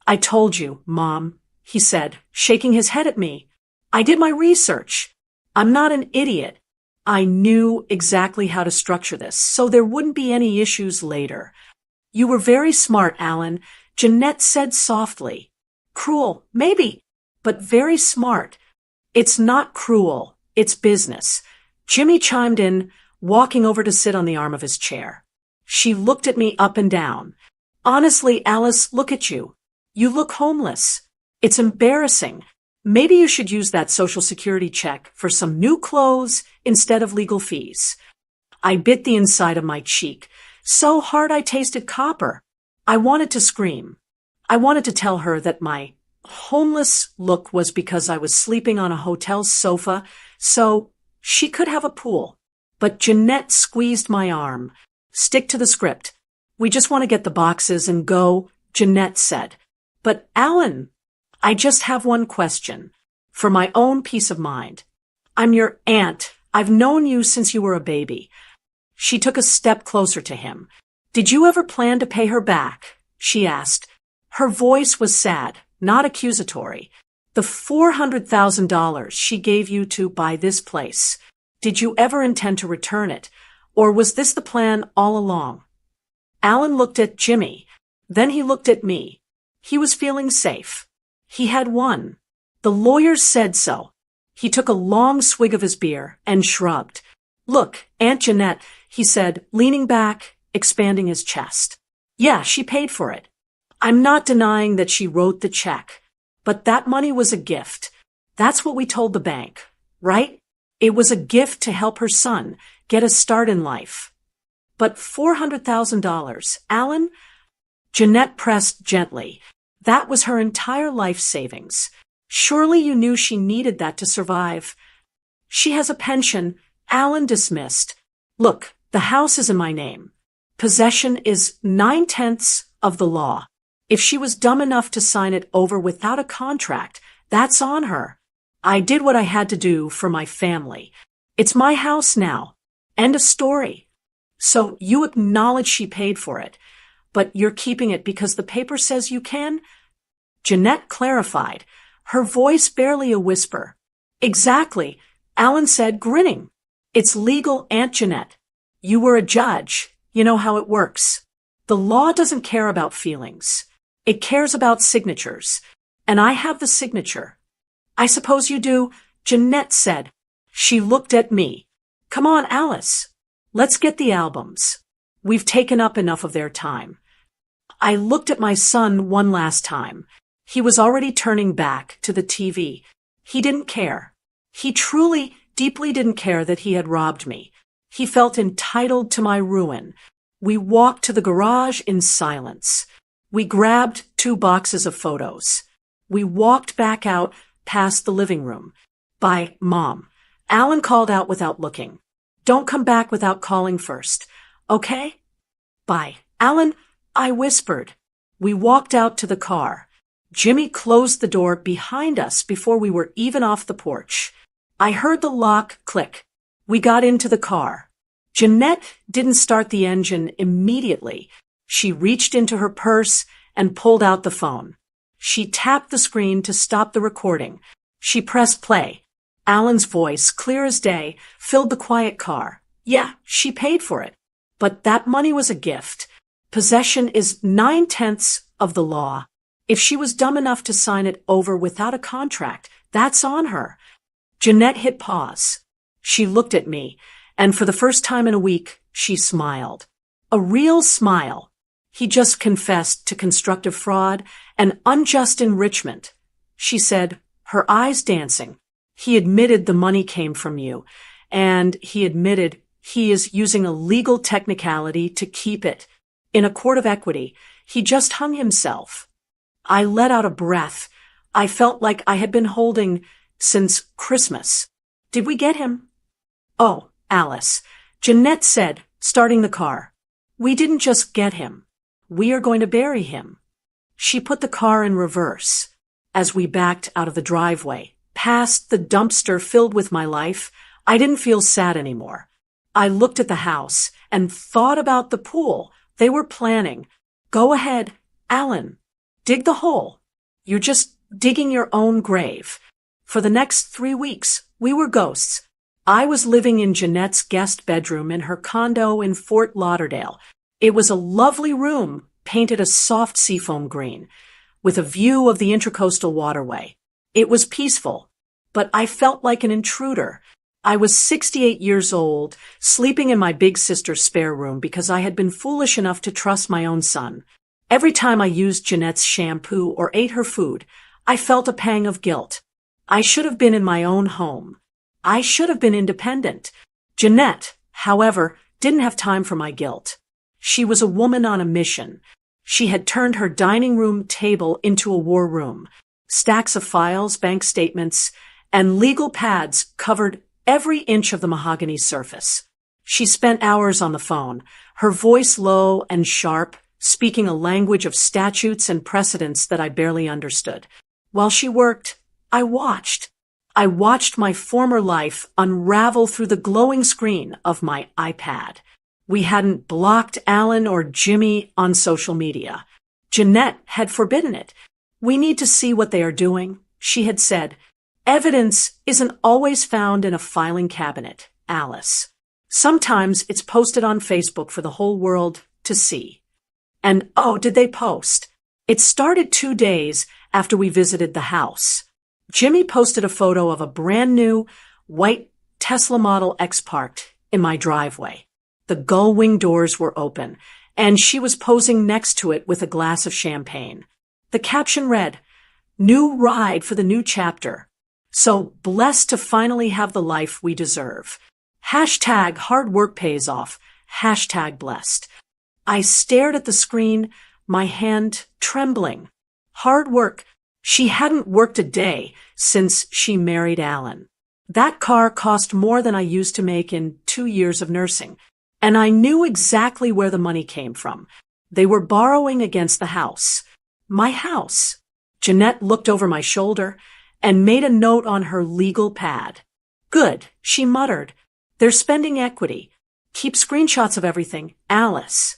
I told you, Mom, he said, shaking his head at me. I did my research. I'm not an idiot. I knew exactly how to structure this, so there wouldn't be any issues later. You were very smart, Alan, Jeanette said softly. Cruel, maybe, but very smart. It's not cruel, it's business. Jimmy chimed in, walking over to sit on the arm of his chair. She looked at me up and down. Honestly, Alice, look at you. You look homeless. It's embarrassing. Maybe you should use that Social Security check for some new clothes instead of legal fees. I bit the inside of my cheek. So hard I tasted copper. I wanted to scream. I wanted to tell her that my homeless look was because I was sleeping on a hotel sofa, so she could have a pool. But Jeanette squeezed my arm. Stick to the script. We just want to get the boxes and go, Jeanette said. But Alan, I just have one question. For my own peace of mind. I'm your aunt. I've known you since you were a baby. She took a step closer to him. Did you ever plan to pay her back? She asked. Her voice was sad, not accusatory. The $400,000 she gave you to buy this place. Did you ever intend to return it? Or was this the plan all along? Alan looked at Jimmy. Then he looked at me. He was feeling safe. He had won. The lawyers said so. He took a long swig of his beer and shrugged. Look, Aunt Jeanette, he said, leaning back, expanding his chest. Yeah, she paid for it. I'm not denying that she wrote the check. But that money was a gift. That's what we told the bank, right? It was a gift to help her son get a start in life. But $400,000, Alan? Jeanette pressed gently. That was her entire life savings. Surely you knew she needed that to survive. She has a pension, Alan dismissed. Look, the house is in my name. Possession is 9/10 of the law. If she was dumb enough to sign it over without a contract, that's on her. I did what I had to do for my family. It's my house now. End of story. So you acknowledge she paid for it, but you're keeping it because the paper says you can? Jeanette clarified, her voice barely a whisper. Exactly, Alan said, grinning. It's legal, Aunt Jeanette. You were a judge. You know how it works. The law doesn't care about feelings. It cares about signatures. And I have the signature. I suppose you do, Jeanette said. She looked at me. Come on, Alice. Let's get the albums. We've taken up enough of their time. I looked at my son one last time. He was already turning back to the TV. He didn't care. He truly, deeply didn't care that he had robbed me. He felt entitled to my ruin. We walked to the garage in silence. We grabbed 2 boxes of photos. We walked back out past the living room. Bye, Mom. Alan called out without looking. Don't come back without calling first. Okay? Bye. Alan, I whispered. We walked out to the car. Jimmy closed the door behind us before we were even off the porch. I heard the lock click. We got into the car. Jeanette didn't start the engine immediately. She reached into her purse and pulled out the phone. She tapped the screen to stop the recording. She pressed play. Alan's voice, clear as day, filled the quiet car. Yeah, she paid for it. But that money was a gift. Possession is 9/10 of the law. If she was dumb enough to sign it over without a contract, that's on her. Jeanette hit pause. She looked at me, and for the first time in a week, she smiled. A real smile. He just confessed to constructive fraud and unjust enrichment. She said, her eyes dancing. He admitted the money came from you, and he admitted he is using a legal technicality to keep it. In a court of equity, he just hung himself. I let out a breath. I felt like I had been holding since Christmas. Did we get him? Oh, Alice, Jeanette said, starting the car. We didn't just get him. We are going to bury him. She put the car in reverse. As we backed out of the driveway, past the dumpster filled with my life, I didn't feel sad anymore. I looked at the house and thought about the pool they were planning. Go ahead, Alan. Dig the hole. You're just digging your own grave. For the next 3 weeks, we were ghosts. I was living in Jeanette's guest bedroom in her condo in Fort Lauderdale. It was a lovely room, painted a soft seafoam green, with a view of the Intracoastal Waterway. It was peaceful, but I felt like an intruder. I was 68 years old, sleeping in my big sister's spare room because I had been foolish enough to trust my own son. Every time I used Jeanette's shampoo or ate her food, I felt a pang of guilt. I should have been in my own home. I should have been independent. Jeanette, however, didn't have time for my guilt. She was a woman on a mission. She had turned her dining room table into a war room. Stacks of files, bank statements, and legal pads covered every inch of the mahogany surface. She spent hours on the phone, her voice low and sharp, speaking a language of statutes and precedents that I barely understood. While she worked, I watched. I watched my former life unravel through the glowing screen of my iPad. We hadn't blocked Alan or Jimmy on social media. Jeanette had forbidden it. We need to see what they are doing, she had said. Evidence isn't always found in a filing cabinet, Alice. Sometimes it's posted on Facebook for the whole world to see. And oh, did they post? It started 2 days after we visited the house. Jimmy posted a photo of a brand new white Tesla Model X parked in my driveway. The gull wing doors were open, and she was posing next to it with a glass of champagne. The caption read, "New ride for the new chapter. So blessed to finally have the life we deserve. Hashtag hard work pays off. Hashtag blessed." I stared at the screen, my hand trembling. Hard work. She hadn't worked a day since she married Alan. That car cost more than I used to make in 2 years of nursing. And I knew exactly where the money came from. They were borrowing against the house. My house. Jeanette looked over my shoulder and made a note on her legal pad. Good, she muttered. They're spending equity. Keep screenshots of everything, Alice.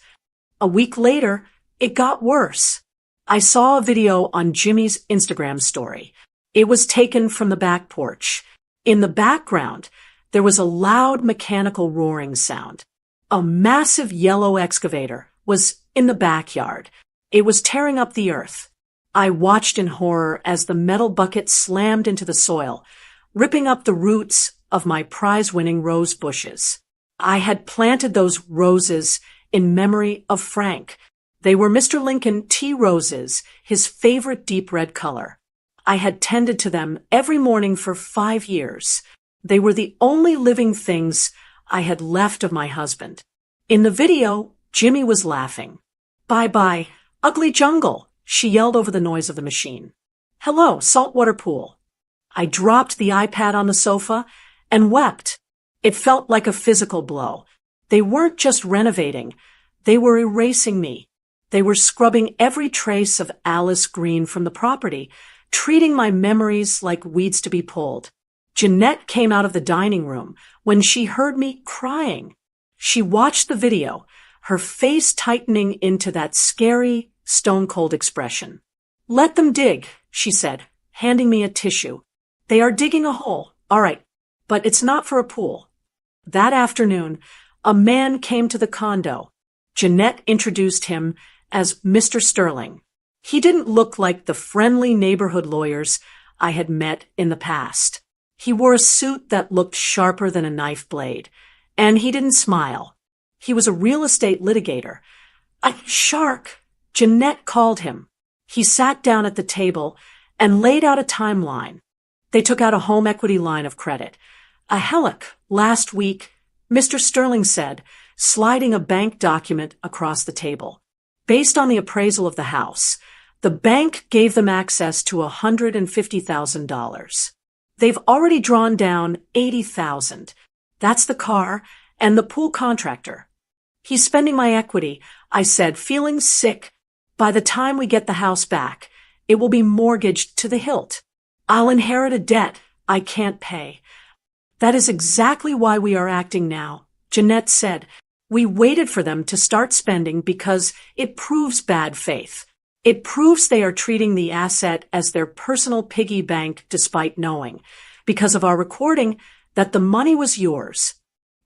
A week later, it got worse. I saw a video on Jimmy's Instagram story. It was taken from the back porch. In the background, there was a loud mechanical roaring sound. A massive yellow excavator was in the backyard. It was tearing up the earth. I watched in horror as the metal bucket slammed into the soil, ripping up the roots of my prize-winning rose bushes. I had planted those roses in memory of Frank. They were Mr. Lincoln tea roses, his favorite deep red color. I had tended to them every morning for 5 years. They were the only living things I had left of my husband. In the video, Jimmy was laughing. "Bye-bye, ugly jungle," she yelled over the noise of the machine. "Hello, saltwater pool." I dropped the iPad on the sofa and wept. It felt like a physical blow. They weren't just renovating. They were erasing me. They were scrubbing every trace of Alice Green from the property, treating my memories like weeds to be pulled. Jeanette came out of the dining room when she heard me crying. She watched the video, her face tightening into that scary, stone-cold expression. "Let them dig," she said, handing me a tissue. "They are digging a hole. All right, but it's not for a pool. That afternoon, a man came to the condo. Jeanette introduced him as Mr. Sterling. He didn't look like the friendly neighborhood lawyers I had met in the past. He wore a suit that looked sharper than a knife blade, and he didn't smile. He was a real estate litigator. A shark, Jeanette called him. He sat down at the table and laid out a timeline. They took out a home equity line of credit. A HELOC last week, Mr. Sterling said, sliding a bank document across the table. Based on the appraisal of the house, the bank gave them access to $150,000. They've already drawn down $80,000. That's the car and the pool contractor. He's spending my equity, I said, feeling sick. By the time we get the house back, it will be mortgaged to the hilt. I'll inherit a debt I can't pay. That is exactly why we are acting now, Jeanette said. We waited for them to start spending because it proves bad faith. It proves they are treating the asset as their personal piggy bank despite knowing, because of our recording, that the money was yours.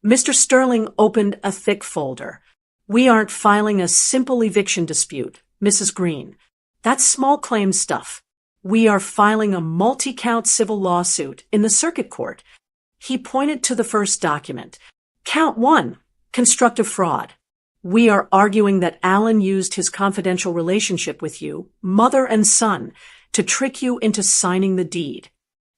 Mr. Sterling opened a thick folder. We aren't filing a simple eviction dispute, Mrs. Green. That's small claims stuff. We are filing a multi-count civil lawsuit in the circuit court. He pointed to the first document. Count 1, constructive fraud. We are arguing that Alan used his confidential relationship with you, mother and son, to trick you into signing the deed.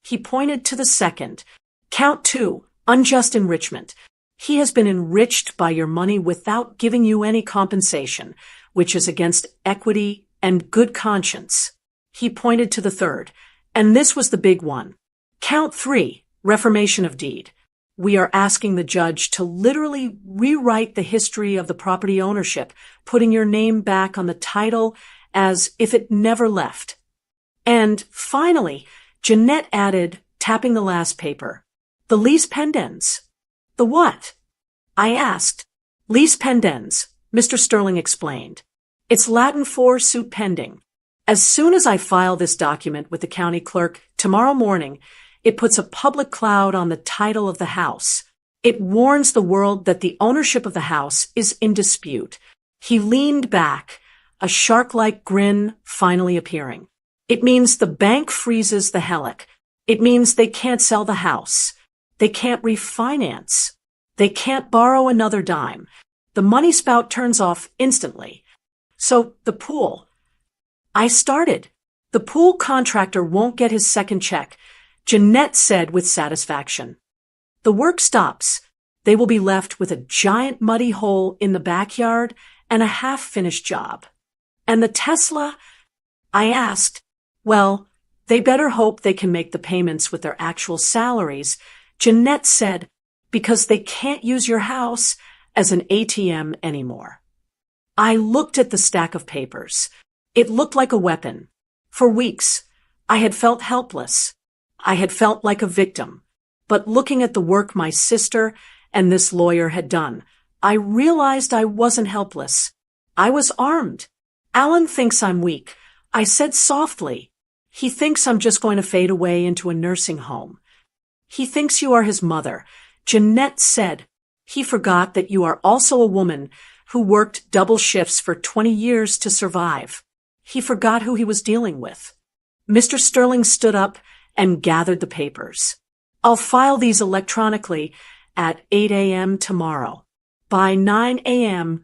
He pointed to the second. Count 2, unjust enrichment. He has been enriched by your money without giving you any compensation, which is against equity and good conscience. He pointed to the third, and this was the big one. Count 3, reformation of deed. We are asking the judge to literally rewrite the history of the property ownership, putting your name back on the title as if it never left. And finally, Jeanette added, tapping the last paper, the lease pendens. The what? I asked. Lease pendens, Mr. Sterling explained. It's Latin for suit pending. As soon as I file this document with the county clerk tomorrow morning, it puts a public cloud on the title of the house. It warns the world that the ownership of the house is in dispute. He leaned back, a shark-like grin finally appearing. It means the bank freezes the HELOC. It means they can't sell the house. They can't refinance. They can't borrow another dime. The money spout turns off instantly. So the pool. I started. The pool contractor won't get his second check, Jeanette said with satisfaction. The work stops. They will be left with a giant muddy hole in the backyard and a half-finished job. And the Tesla? I asked. Well, they better hope they can make the payments with their actual salaries, Jeanette said, because they can't use your house as an ATM anymore. I looked at the stack of papers. It looked like a weapon. For weeks, I had felt helpless. I had felt like a victim. But looking at the work my sister and this lawyer had done, I realized I wasn't helpless. I was armed. Alan thinks I'm weak, I said softly. He thinks I'm just going to fade away into a nursing home. He thinks you are his mother, Jeanette said. He forgot that you are also a woman who worked double shifts for 20 years to survive. He forgot who he was dealing with. Mr. Sterling stood up and gathered the papers. I'll file these electronically at 8 a.m. tomorrow. By 9 a.m.,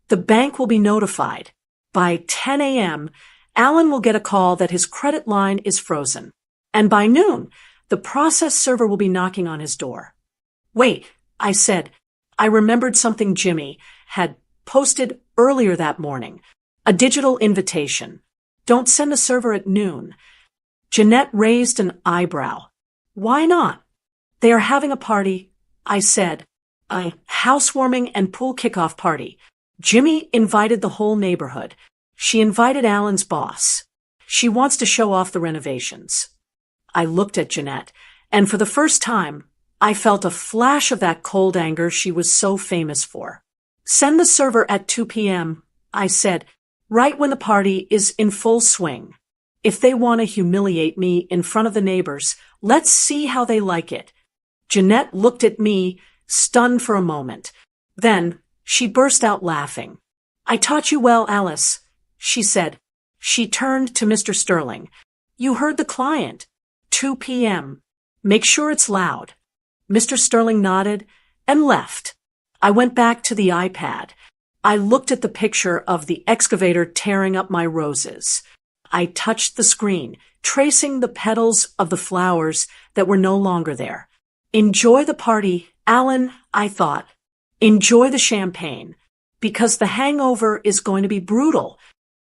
the bank will be notified. By 10 a.m., Alan will get a call that his credit line is frozen. And by noon, the process server will be knocking on his door. Wait, I said. I remembered something Jimmy had posted earlier that morning. A digital invitation. Don't send a server at noon. Jeanette raised an eyebrow. Why not? They are having a party, I said. A housewarming and pool kickoff party. Jimmy invited the whole neighborhood. She invited Alan's boss. She wants to show off the renovations. I looked at Jeanette, and for the first time, I felt a flash of that cold anger she was so famous for. Send the server at 2 p.m., I said, right when the party is in full swing. If they want to humiliate me in front of the neighbors, let's see how they like it. Jeanette looked at me, stunned for a moment. Then she burst out laughing. I taught you well, Alice, she said. She turned to Mr. Sterling. You heard the client. 2 p.m. Make sure it's loud. Mr. Sterling nodded and left. I went back to the iPad. I looked at the picture of the excavator tearing up my roses. I touched the screen, tracing the petals of the flowers that were no longer there. Enjoy the party, Alan, I thought. Enjoy the champagne, because the hangover is going to be brutal.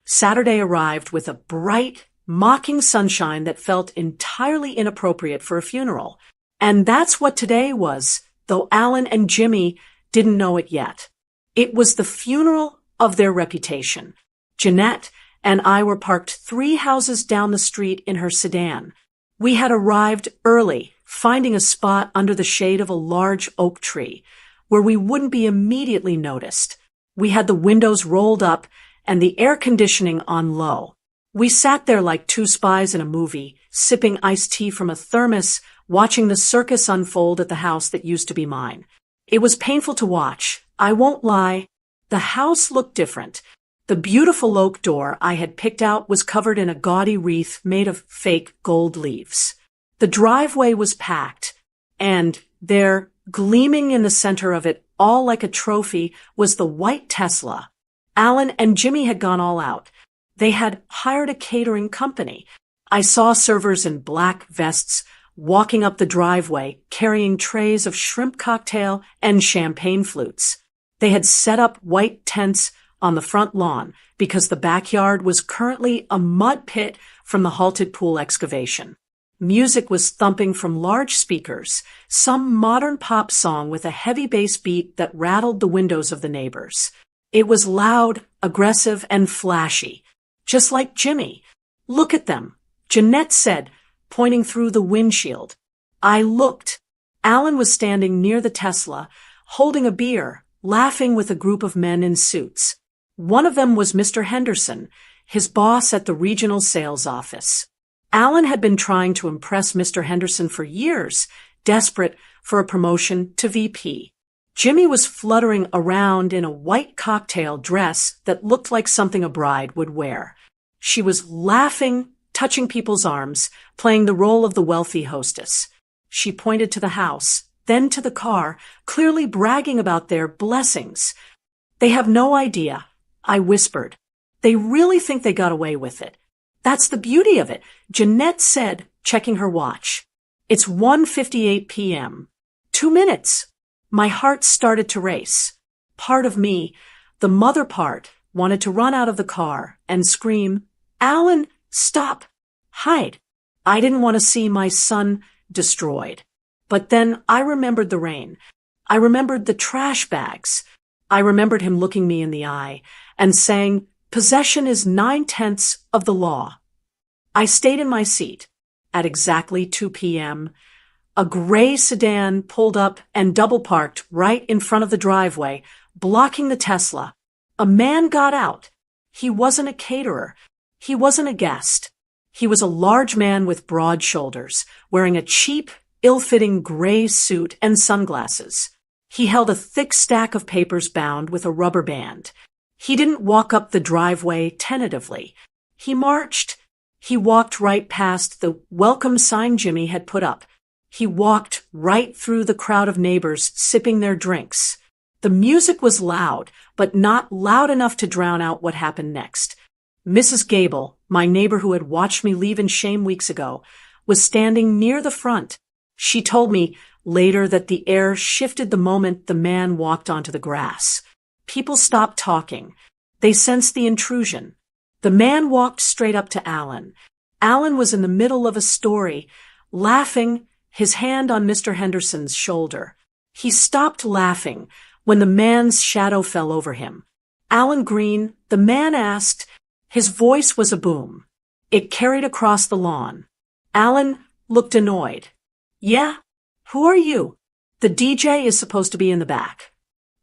Saturday arrived with a bright, mocking sunshine that felt entirely inappropriate for a funeral. And that's what today was, though Alan and Jimmy didn't know it yet. It was the funeral of their reputation. Jeanette and I were parked 3 houses down the street in her sedan. We had arrived early, finding a spot under the shade of a large oak tree, where we wouldn't be immediately noticed. We had the windows rolled up and the air conditioning on low. We sat there like 2 spies in a movie, sipping iced tea from a thermos, watching the circus unfold at the house that used to be mine. It was painful to watch, I won't lie. The house looked different. The beautiful oak door I had picked out was covered in a gaudy wreath made of fake gold leaves. The driveway was packed, and there, gleaming in the center of it, all like a trophy, was the white Tesla. Alan and Jimmy had gone all out. They had hired a catering company. I saw servers in black vests walking up the driveway, carrying trays of shrimp cocktail and champagne flutes. They had set up white tents on the front lawn because the backyard was currently a mud pit from the halted pool excavation. Music was thumping from large speakers, some modern pop song with a heavy bass beat that rattled the windows of the neighbors. It was loud, aggressive, and flashy, just like Jimmy. Look at them, Jeanette said, pointing through the windshield. I looked. Alan was standing near the Tesla, holding a beer, laughing with a group of men in suits. One of them was Mr. Henderson, his boss at the regional sales office. Alan had been trying to impress Mr. Henderson for years, desperate for a promotion to VP. Jimmy was fluttering around in a white cocktail dress that looked like something a bride would wear. She was laughing, touching people's arms, playing the role of the wealthy hostess. She pointed to the house, then to the car, clearly bragging about their blessings. They have no idea, I whispered. They really think they got away with it. That's the beauty of it, Jeanette said, checking her watch. It's 1:58 p.m. 2 minutes. My heart started to race. Part of me, the mother part, wanted to run out of the car and scream, Alan, stop! Hide! I didn't want to see my son destroyed. But then I remembered the rain. I remembered the trash bags. I remembered him looking me in the eye and saying, possession is 9/10 of the law. I stayed in my seat. At exactly 2 p.m., a gray sedan pulled up and double-parked right in front of the driveway, blocking the Tesla. A man got out. He wasn't a caterer. He wasn't a guest. He was a large man with broad shoulders, wearing a cheap, ill-fitting gray suit and sunglasses. He held a thick stack of papers bound with a rubber band. He didn't walk up the driveway tentatively. He marched. He walked right past the welcome sign Jimmy had put up. He walked right through the crowd of neighbors sipping their drinks. The music was loud, but not loud enough to drown out what happened next. Mrs. Gable, my neighbor who had watched me leave in shame weeks ago, was standing near the front. She told me later that the air shifted the moment the man walked onto the grass. People stopped talking. They sensed the intrusion. The man walked straight up to Alan. Alan was in the middle of a story, laughing, his hand on Mr. Henderson's shoulder. He stopped laughing when the man's shadow fell over him. Alan Green, the man asked. His voice was a boom. It carried across the lawn. Alan looked annoyed. Yeah? Who are you? The DJ is supposed to be in the back.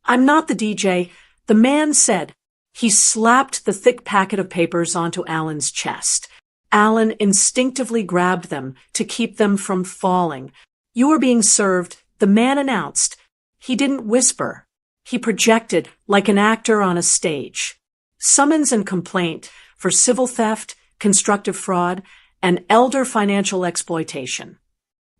I'm not the DJ, the man said. He slapped the thick packet of papers onto Alan's chest. Alan instinctively grabbed them to keep them from falling. "You are being served," the man announced. He didn't whisper. He projected like an actor on a stage. "Summons and complaint for civil theft, constructive fraud, and elder financial exploitation."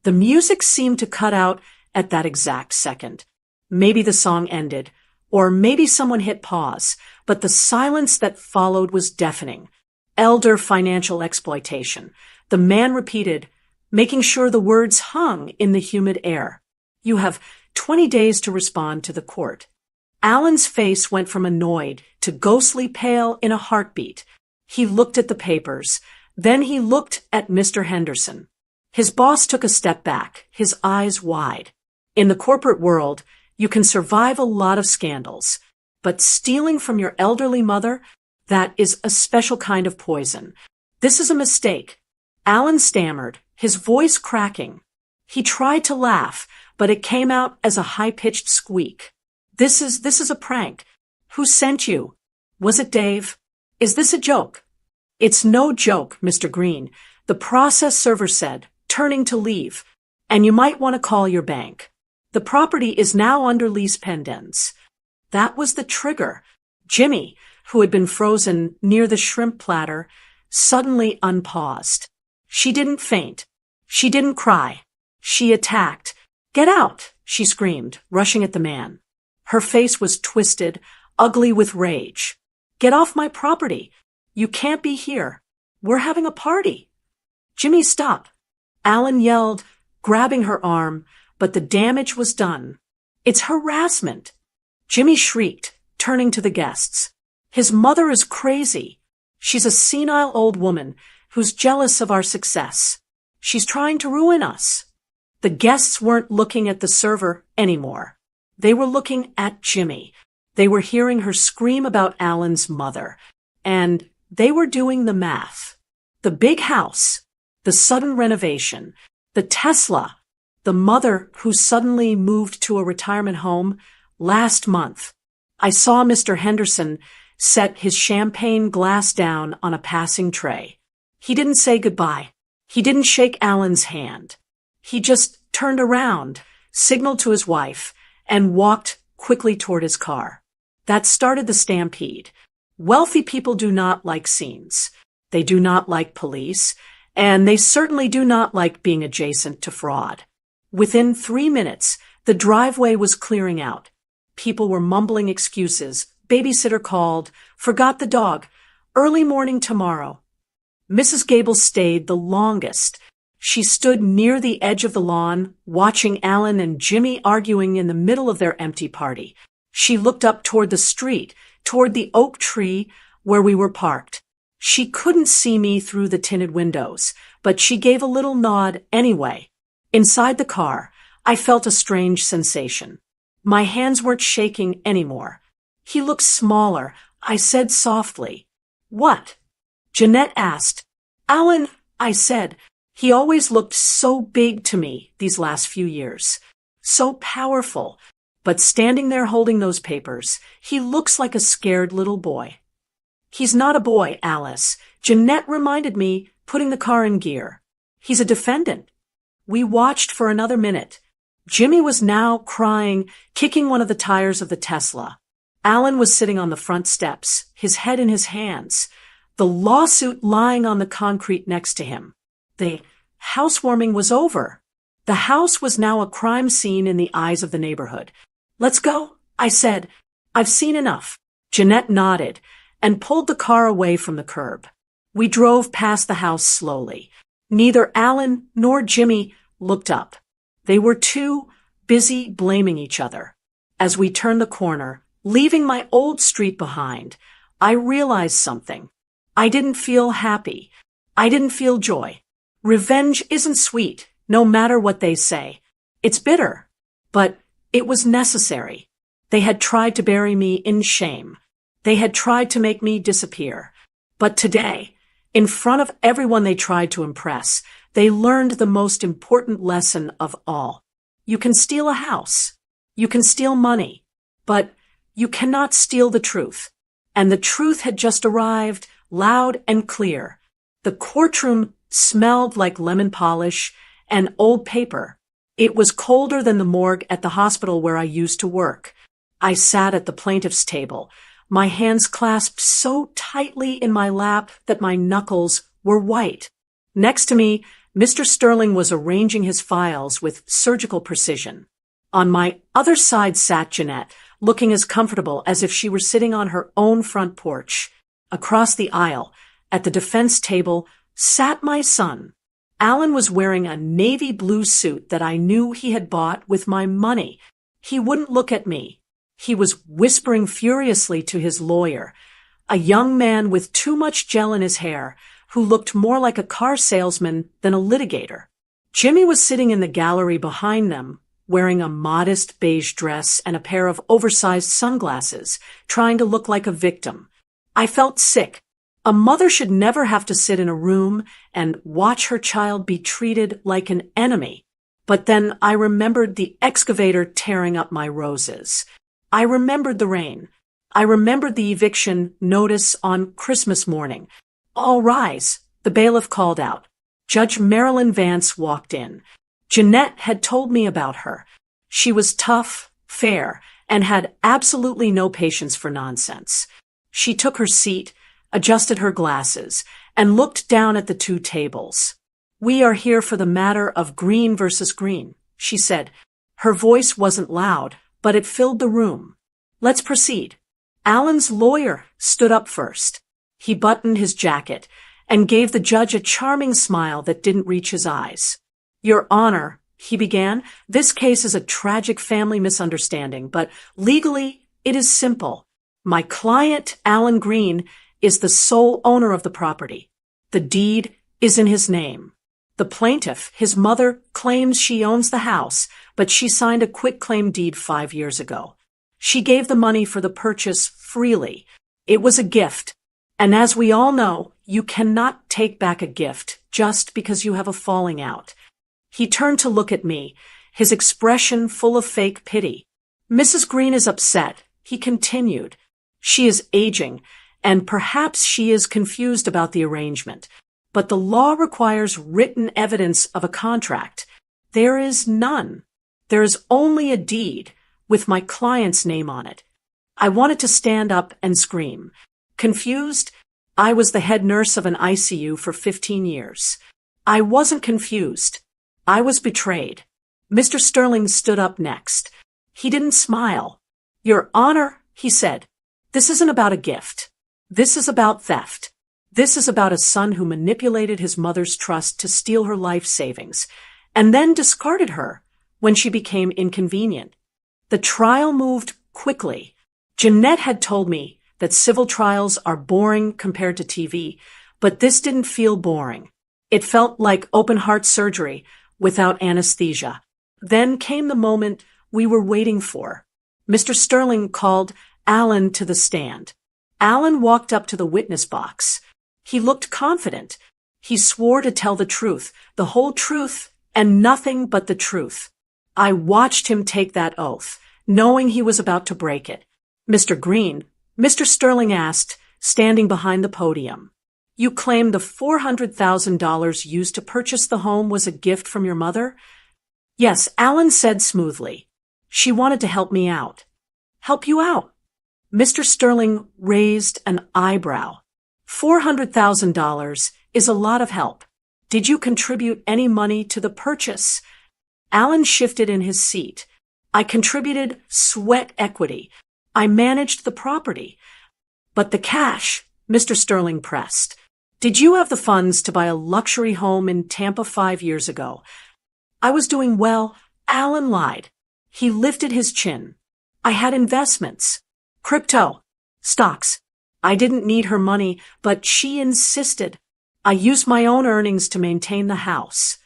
The music seemed to cut out at that exact second. Maybe the song ended, or maybe someone hit pause, but the silence that followed was deafening. "Elder financial exploitation," the man repeated, making sure the words hung in the humid air. "You have 20 days to respond to the court." Alan's face went from annoyed to ghostly pale in a heartbeat. He looked at the papers. Then he looked at Mr. Henderson. His boss took a step back, his eyes wide. "In the corporate world, you can survive a lot of scandals, but stealing from your elderly mother, that is a special kind of poison. This is a mistake." Alan stammered, his voice cracking. He tried to laugh, but it came out as a high-pitched squeak. This is a prank. Who sent you? Was it Dave? Is this a joke?" "It's no joke, Mr. Green," the process server said, turning to leave. "And you might want to call your bank. The property is now under lease pendens." That was the trigger. Jimmy, who had been frozen near the shrimp platter, suddenly unpaused. She didn't faint. She didn't cry. She attacked. "Get out!" she screamed, rushing at the man. Her face was twisted, ugly with rage. "Get off my property! You can't be here. We're having a party." "Jimmy, stop!" Alan yelled, grabbing her arm, but the damage was done. "It's harassment!" Jimmy shrieked, turning to the guests. "His mother is crazy. She's a senile old woman who's jealous of our success. She's trying to ruin us." The guests weren't looking at the server anymore. They were looking at Jimmy. They were hearing her scream about Alan's mother. And they were doing the math. The big house, the sudden renovation, the Tesla, the mother who suddenly moved to a retirement home last month. I saw Mr. Henderson set his champagne glass down on a passing tray. He didn't say goodbye. He didn't shake Alan's hand. He just turned around, signaled to his wife, and walked quickly toward his car. That started the stampede. Wealthy people do not like scenes. They do not like police, and they certainly do not like being adjacent to fraud. Within 3 minutes, the driveway was clearing out. People were mumbling excuses. Babysitter called, forgot the dog, early morning tomorrow. Mrs. Gable stayed the longest. She stood near the edge of the lawn, watching Alan and Jimmy arguing in the middle of their empty party. She looked up toward the street, toward the oak tree where we were parked. She couldn't see me through the tinted windows, but she gave a little nod anyway. Inside the car, I felt a strange sensation. My hands weren't shaking anymore. "He looks smaller," I said softly. "What?" Jeanette asked. "Alan," I said. "He always looked so big to me these last few years. So powerful. But standing there holding those papers, he looks like a scared little boy." "He's not a boy, Alice," Jeanette reminded me, putting the car in gear. "He's a defendant." We watched for another minute. Jimmy was now crying, kicking one of the tires of the Tesla. Alan was sitting on the front steps, his head in his hands, the lawsuit lying on the concrete next to him. The housewarming was over. The house was now a crime scene in the eyes of the neighborhood. "Let's go," I said. "I've seen enough." Jeanette nodded and pulled the car away from the curb. We drove past the house slowly. Neither Alan nor Jimmy looked up. They were too busy blaming each other. As we turned the corner, leaving my old street behind, I realized something. I didn't feel happy. I didn't feel joy. Revenge isn't sweet, no matter what they say. It's bitter. But it was necessary. They had tried to bury me in shame. They had tried to make me disappear. But today, in front of everyone they tried to impress, they learned the most important lesson of all. You can steal a house. You can steal money. But you cannot steal the truth. And the truth had just arrived, loud and clear. The courtroom smelled like lemon polish and old paper. It was colder than the morgue at the hospital where I used to work. I sat at the plaintiff's table, my hands clasped so tightly in my lap that my knuckles were white. Next to me, Mr. Sterling was arranging his files with surgical precision. On my other side sat Jeanette, looking as comfortable as if she were sitting on her own front porch. Across the aisle, at the defense table, sat my son. Alan was wearing a navy blue suit that I knew he had bought with my money. He wouldn't look at me. He was whispering furiously to his lawyer, a young man with too much gel in his hair, who looked more like a car salesman than a litigator. Jimmy was sitting in the gallery behind them, wearing a modest beige dress and a pair of oversized sunglasses, trying to look like a victim. I felt sick. A mother should never have to sit in a room and watch her child be treated like an enemy. But then I remembered the excavator tearing up my roses. I remembered the rain. I remembered the eviction notice on Christmas morning. "All rise," the bailiff called out. Judge Marilyn Vance walked in. Jeanette had told me about her. She was tough, fair, and had absolutely no patience for nonsense. She took her seat, adjusted her glasses, and looked down at the two tables. "We are here for the matter of Green versus Green," she said. Her voice wasn't loud, but it filled the room. "Let's proceed." Alan's lawyer stood up first. He buttoned his jacket and gave the judge a charming smile that didn't reach his eyes. "Your Honor," he began, "this case is a tragic family misunderstanding, but legally it is simple. My client, Alan Green, is the sole owner of the property. The deed is in his name. The plaintiff, his mother, claims she owns the house, but she signed a quitclaim deed 5 years ago. She gave the money for the purchase freely. It was a gift. And as we all know, you cannot take back a gift just because you have a falling out." He turned to look at me, his expression full of fake pity. "Mrs. Green is upset," he continued. "She is aging, and perhaps she is confused about the arrangement. But the law requires written evidence of a contract. There is none. There is only a deed with my client's name on it." I wanted to stand up and scream. Confused? I was the head nurse of an ICU for 15 years. I wasn't confused. I was betrayed. Mr. Sterling stood up next. He didn't smile. "Your Honor," he said, "this isn't about a gift. This is about theft. This is about a son who manipulated his mother's trust to steal her life savings, and then discarded her when she became inconvenient." The trial moved quickly. Jeanette had told me that civil trials are boring compared to TV, but this didn't feel boring. It felt like open-heart surgery without anesthesia. Then came the moment we were waiting for. Mr. Sterling called Alan to the stand. Alan walked up to the witness box. He looked confident. He swore to tell the truth, the whole truth, and nothing but the truth. I watched him take that oath, knowing he was about to break it. "Mr. Green," Mr. Sterling asked, standing behind the podium, "you claim the $400,000 used to purchase the home was a gift from your mother?" "Yes," Alan said smoothly. "She wanted to help me out." "Help you out?" Mr. Sterling raised an eyebrow. $400,000 is a lot of help. Did you contribute any money to the purchase?" Alan shifted in his seat. "I contributed sweat equity. I managed the property." "But the cash," Mr. Sterling pressed. "Did you have the funds to buy a luxury home in Tampa 5 years ago?" "I was doing well." Alan lied. He lifted his chin. "I had investments. Crypto. Stocks. I didn't need her money, but she insisted. I used my own earnings to maintain the house."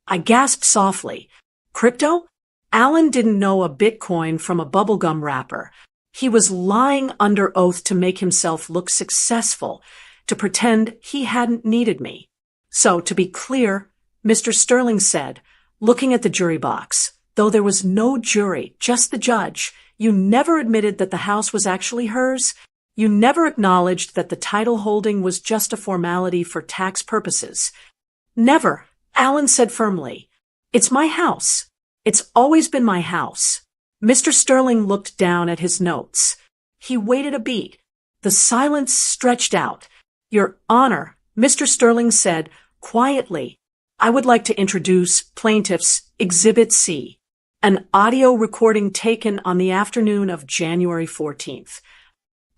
I gasped softly. "Crypto?" Alan didn't know a Bitcoin from a bubblegum wrapper. He was lying under oath to make himself look successful, to pretend he hadn't needed me. "So, to be clear," Mr. Sterling said, looking at the jury box, though there was no jury, just the judge, "you never admitted that the house was actually hers?" You never acknowledged that the title holding was just a formality for tax purposes. Never, Alan said firmly. It's my house. It's always been my house. Mr. Sterling looked down at his notes. He waited a beat. The silence stretched out. Your Honor, Mr. Sterling said quietly, I would like to introduce Plaintiff's Exhibit C, an audio recording taken on the afternoon of January 14th.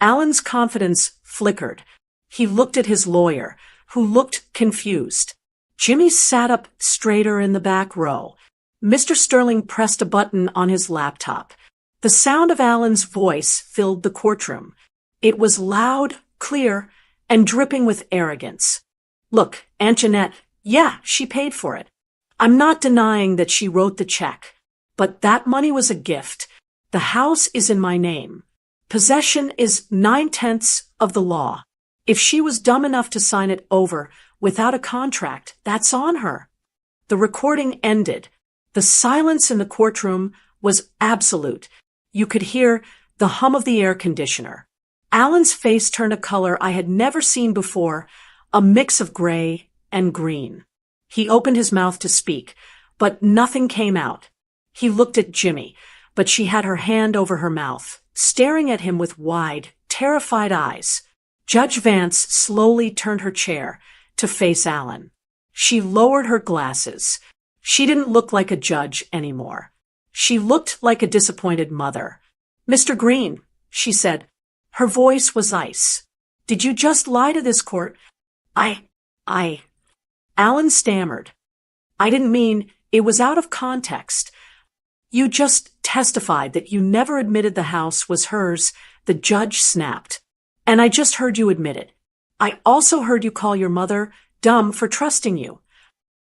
Alan's confidence flickered. He looked at his lawyer, who looked confused. Jimmy sat up straighter in the back row. Mr. Sterling pressed a button on his laptop. The sound of Alan's voice filled the courtroom. It was loud, clear, and dripping with arrogance. Look, Aunt Jeanette, yeah, she paid for it. I'm not denying that she wrote the check. But that money was a gift. The house is in my name. Possession is 9/10 of the law. If she was dumb enough to sign it over without a contract, that's on her. The recording ended. The silence in the courtroom was absolute. You could hear the hum of the air conditioner. Alan's face turned a color I had never seen before, a mix of gray and green. He opened his mouth to speak, but nothing came out. He looked at Jimmy, but she had her hand over her mouth, staring at him with wide, terrified eyes. Judge Vance slowly turned her chair to face Alan. She lowered her glasses. She didn't look like a judge anymore. She looked like a disappointed mother. Mr. Green, she said. Her voice was ice. Did you just lie to this court? Alan stammered. I didn't mean, it was out of context. You just testified that you never admitted the house was hers, the judge snapped. And I just heard you admit it. I also heard you call your mother dumb for trusting you.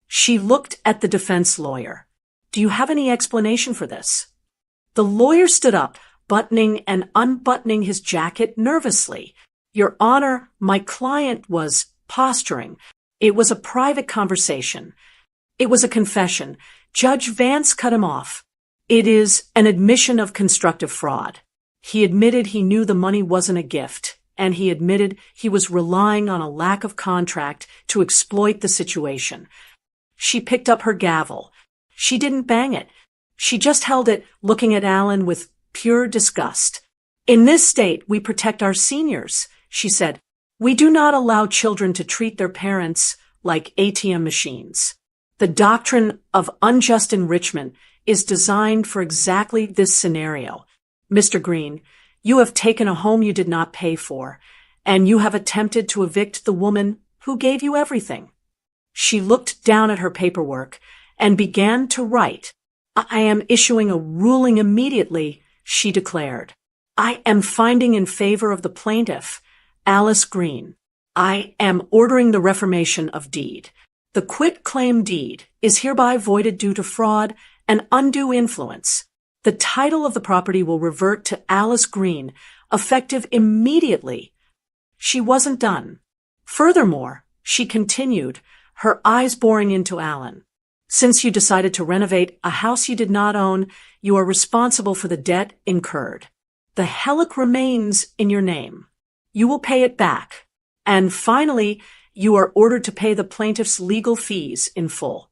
She looked at the defense lawyer. Do you have any explanation for this? The lawyer stood up, buttoning and unbuttoning his jacket nervously. Your Honor, my client was posturing. It was a private conversation. It was a confession. Judge Vance cut him off. It is an admission of constructive fraud. He admitted he knew the money wasn't a gift, and he admitted he was relying on a lack of contract to exploit the situation. She picked up her gavel. She didn't bang it. She just held it, looking at Alan with pure disgust. In this state, we protect our seniors, she said. We do not allow children to treat their parents like ATM machines. The doctrine of unjust enrichment is designed for exactly this scenario. Mr. Green, you have taken a home you did not pay for, and you have attempted to evict the woman who gave you everything. She looked down at her paperwork and began to write. I am issuing a ruling immediately, she declared. I am finding in favor of the plaintiff, Alice Green. I am ordering the reformation of deed. The quit-claim deed is hereby voided due to fraud and undue influence. The title of the property will revert to Alice Green, effective immediately. She wasn't done. Furthermore, she continued, her eyes boring into Alan. Since you decided to renovate a house you did not own, you are responsible for the debt incurred. The Helic remains in your name. You will pay it back. And finally, you are ordered to pay the plaintiff's legal fees in full.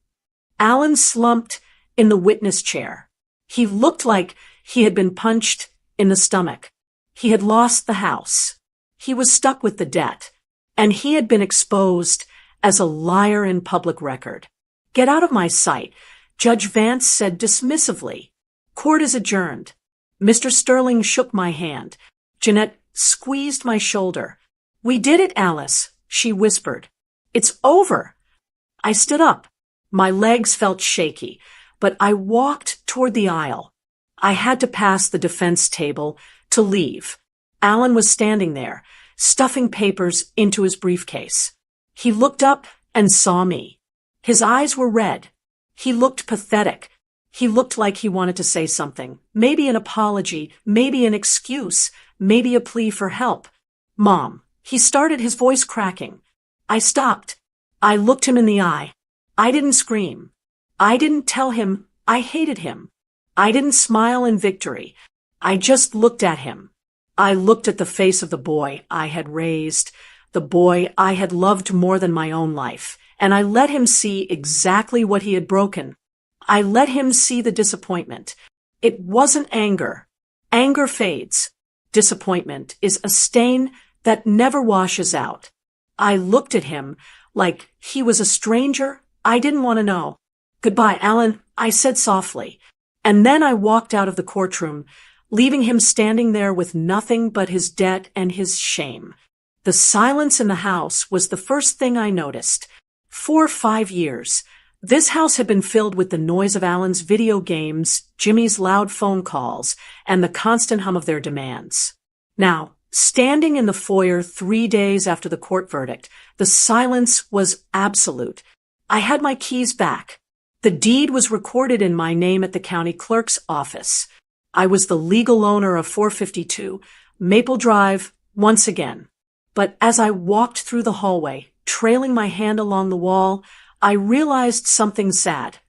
Alan slumped in the witness chair. He looked like he had been punched in the stomach. He had lost the house. He was stuck with the debt. And he had been exposed as a liar in public record. Get out of my sight, Judge Vance said dismissively. Court is adjourned. Mr. Sterling shook my hand. Jeanette squeezed my shoulder. We did it, Alice, she whispered. It's over. I stood up. My legs felt shaky, but I walked toward the aisle. I had to pass the defense table to leave. Alan was standing there, stuffing papers into his briefcase. He looked up and saw me. His eyes were red. He looked pathetic. He looked like he wanted to say something, maybe an apology, maybe an excuse, maybe a plea for help. Mom, he started, his voice cracking. I stopped. I looked him in the eye. I didn't scream. I didn't tell him I hated him. I didn't smile in victory. I just looked at him. I looked at the face of the boy I had raised, the boy I had loved more than my own life, and I let him see exactly what he had broken. I let him see the disappointment. It wasn't anger. Anger fades. Disappointment is a stain that never washes out. I looked at him like he was a stranger I didn't want to know. "Goodbye, Alan," I said softly. And then I walked out of the courtroom, leaving him standing there with nothing but his debt and his shame. The silence in the house was the first thing I noticed. For 5 years, this house had been filled with the noise of Alan's video games, Jimmy's loud phone calls, and the constant hum of their demands. Now, standing in the foyer 3 days after the court verdict, the silence was absolute. I had my keys back. The deed was recorded in my name at the county clerk's office. I was the legal owner of 452 Maple Drive once again. But as I walked through the hallway, trailing my hand along the wall, I realized something sad.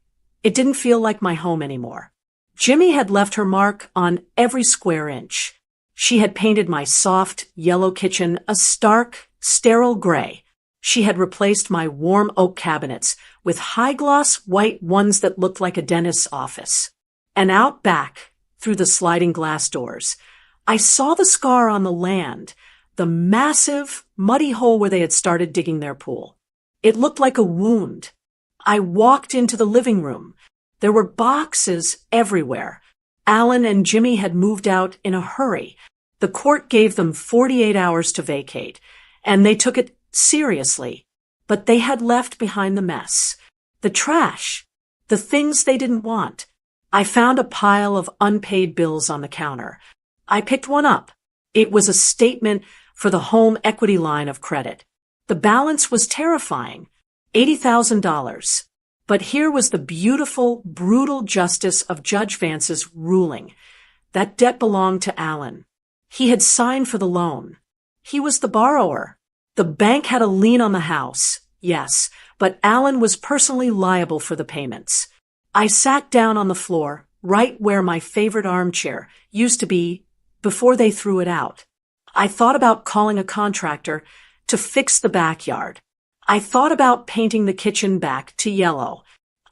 It didn't feel like my home anymore. Jimmy had left her mark on every square inch. She had painted my soft, yellow kitchen a stark, sterile gray. She had replaced my warm oak cabinets with high-gloss white ones that looked like a dentist's office. And out back, through the sliding glass doors, I saw the scar on the land, the massive, muddy hole where they had started digging their pool. It looked like a wound. I walked into the living room. There were boxes everywhere. Alan and Jimmy had moved out in a hurry. The court gave them 48 hours to vacate, and they took it seriously. But they had left behind the mess, the trash, the things they didn't want. I found a pile of unpaid bills on the counter. I picked one up. It was a statement for the home equity line of credit. The balance was terrifying, $80,000. But here was the beautiful, brutal justice of Judge Vance's ruling. That debt belonged to Alan. He had signed for the loan. He was the borrower. The bank had a lien on the house, yes, but Alan was personally liable for the payments. I sat down on the floor, right where my favorite armchair used to be before they threw it out. I thought about calling a contractor to fix the backyard. I thought about painting the kitchen back to yellow.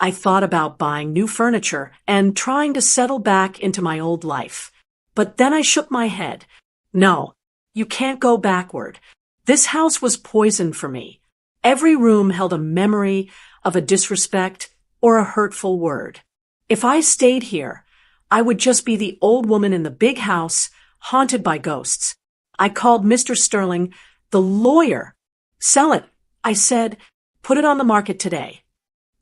I thought about buying new furniture and trying to settle back into my old life. But then I shook my head. No, you can't go backward. This house was poison for me. Every room held a memory of a disrespect or a hurtful word. If I stayed here, I would just be the old woman in the big house, haunted by ghosts. I called Mr. Sterling, the lawyer. "Sell it," I said. "Put it on the market today."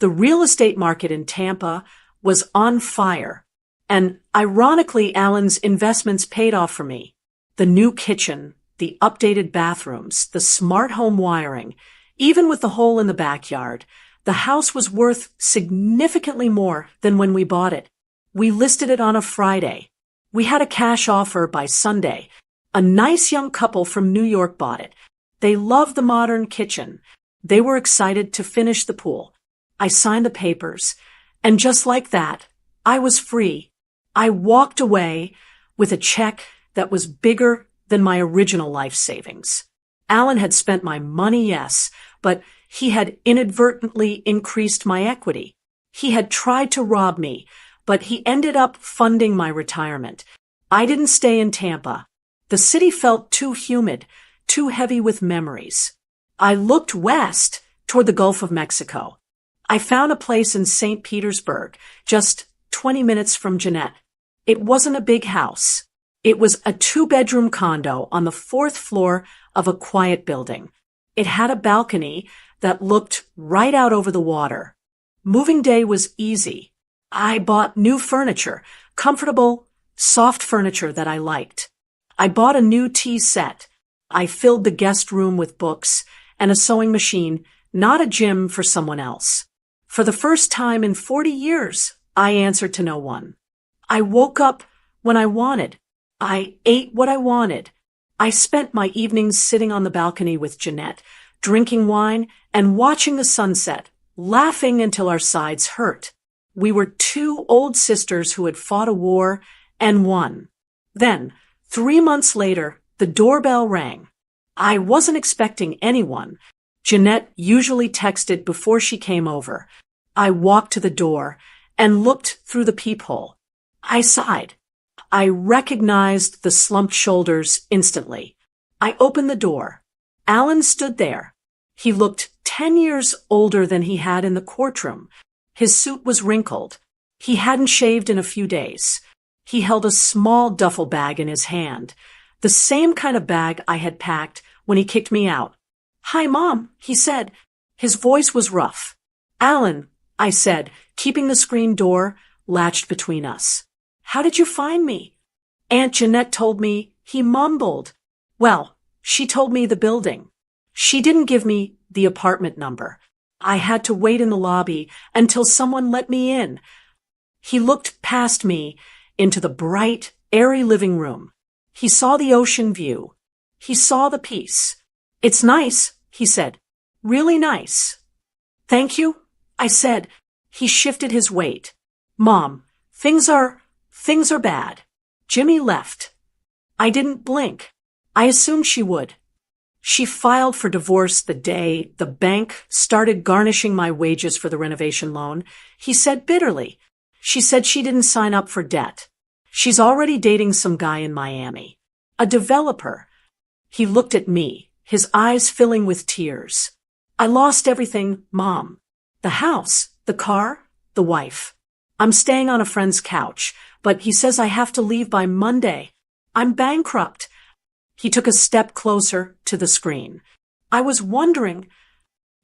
The real estate market in Tampa was on fire. And ironically, Alan's investments paid off for me. The new kitchen, the updated bathrooms, the smart home wiring, even with the hole in the backyard, the house was worth significantly more than when we bought it. We listed it on a Friday. We had a cash offer by Sunday. A nice young couple from New York bought it. They loved the modern kitchen. They were excited to finish the pool. I signed the papers, and just like that, I was free. I walked away with a check that was bigger than my original life savings. Alan had spent my money, yes, but he had inadvertently increased my equity. He had tried to rob me, but he ended up funding my retirement. I didn't stay in Tampa. The city felt too humid, too heavy with memories. I looked west toward the Gulf of Mexico. I found a place in St. Petersburg, just 20 minutes from Jeanette. It wasn't a big house. It was a 2-bedroom condo on the 4th floor of a quiet building. It had a balcony that looked right out over the water. Moving day was easy. I bought new furniture, comfortable, soft furniture that I liked. I bought a new tea set. I filled the guest room with books and a sewing machine, not a gym for someone else. For the first time in 40 years, I answered to no one. I woke up when I wanted. I ate what I wanted. I spent my evenings sitting on the balcony with Jeanette, drinking wine and watching the sunset, laughing until our sides hurt. We were 2 old sisters who had fought a war and won. Then, 3 months later, the doorbell rang. I wasn't expecting anyone. Jeanette usually texted before she came over. I walked to the door and looked through the peephole. I sighed. I recognized the slumped shoulders instantly. I opened the door. Alan stood there. He looked 10 years older than he had in the courtroom. His suit was wrinkled. He hadn't shaved in a few days. He held a small duffel bag in his hand, the same kind of bag I had packed when he kicked me out. "Hi, Mom," he said. His voice was rough. "Alan," I said, keeping the screen door latched between us. "How did you find me?" Aunt Jeanette told me. He mumbled. "Well, she told me the building. She didn't give me the apartment number. I had to wait in the lobby until someone let me in." He looked past me into the bright, airy living room. He saw the ocean view. He saw the peace. "It's nice," he said. "Really nice." "Thank you," I said. He shifted his weight. "Mom, things are bad. Jimmy left." I didn't blink. I assumed she would. She filed for divorce the day the bank started garnishing my wages for the renovation loan, he said bitterly. She said she didn't sign up for debt. She's already dating some guy in Miami. A developer. He looked at me, his eyes filling with tears. "I lost everything, Mom. The house, the car, the wife. I'm staying on a friend's couch, but he says I have to leave by Monday. I'm bankrupt." He took a step closer to the screen. "I was wondering,"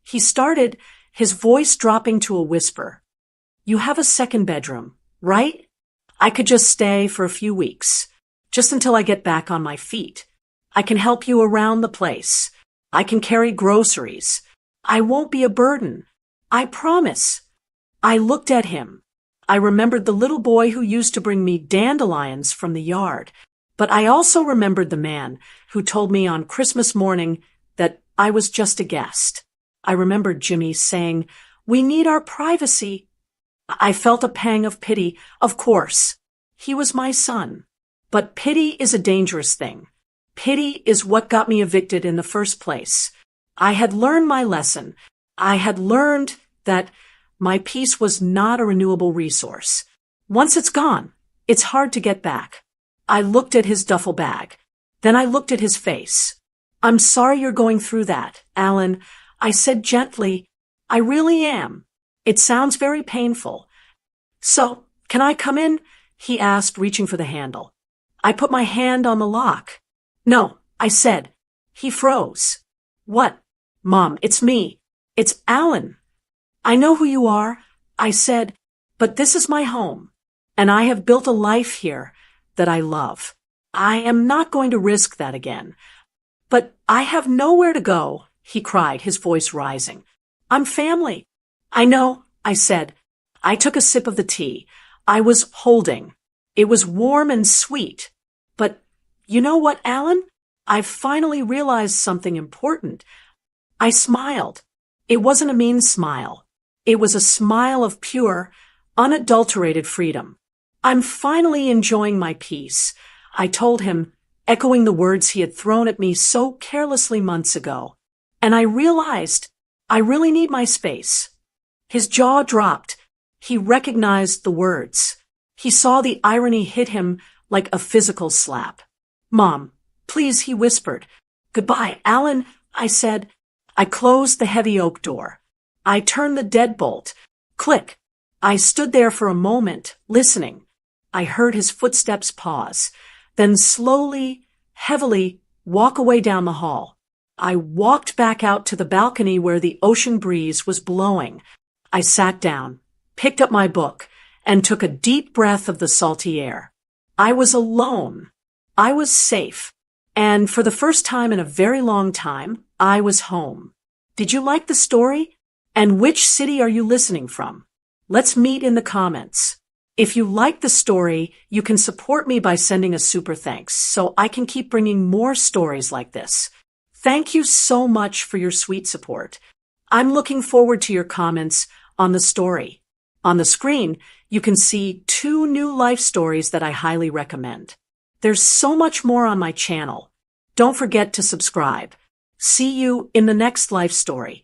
he started, his voice dropping to a whisper. "You have a second bedroom, right? I could just stay for a few weeks, just until I get back on my feet. I can help you around the place. I can carry groceries. I won't be a burden. I promise." I looked at him. I remembered the little boy who used to bring me dandelions from the yard. But I also remembered the man who told me on Christmas morning that I was just a guest. I remembered Jimmy saying, "We need our privacy." I felt a pang of pity. Of course, he was my son. But pity is a dangerous thing. Pity is what got me evicted in the first place. I had learned my lesson. I had learned that my peace was not a renewable resource. Once it's gone, it's hard to get back. I looked at his duffel bag. Then I looked at his face. "I'm sorry you're going through that, Alan," I said gently. "I really am. It sounds very painful." "So, can I come in?" he asked, reaching for the handle. I put my hand on the lock. "No," I said. He froze. "What?" "Mom, it's me. It's Alan." "I know who you are," I said, "but this is my home, and I have built a life here that I love. I am not going to risk that again." "But I have nowhere to go," he cried, his voice rising. "I'm family." "I know," I said. I took a sip of the tea. I was holding. It was warm and sweet. "But you know what, Alan? I've finally realized something important." I smiled. It wasn't a mean smile. It was a smile of pure, unadulterated freedom. "I'm finally enjoying my peace," I told him, echoing the words he had thrown at me so carelessly months ago. "And I realized I really need my space." His jaw dropped. He recognized the words. He saw the irony hit him like a physical slap. "Mom, please," he whispered. "Goodbye, Alan," I said. I closed the heavy oak door. I turned the deadbolt. Click. I stood there for a moment, listening. I heard his footsteps pause, then slowly, heavily walk away down the hall. I walked back out to the balcony where the ocean breeze was blowing. I sat down, picked up my book, and took a deep breath of the salty air. I was alone. I was safe. And for the first time in a very long time, I was home. Did you like the story? And which city are you listening from? Let's meet in the comments. If you like the story, you can support me by sending a super thanks so I can keep bringing more stories like this. Thank you so much for your sweet support. I'm looking forward to your comments on the story. On the screen, you can see 2 new life stories that I highly recommend. There's so much more on my channel. Don't forget to subscribe. See you in the next life story.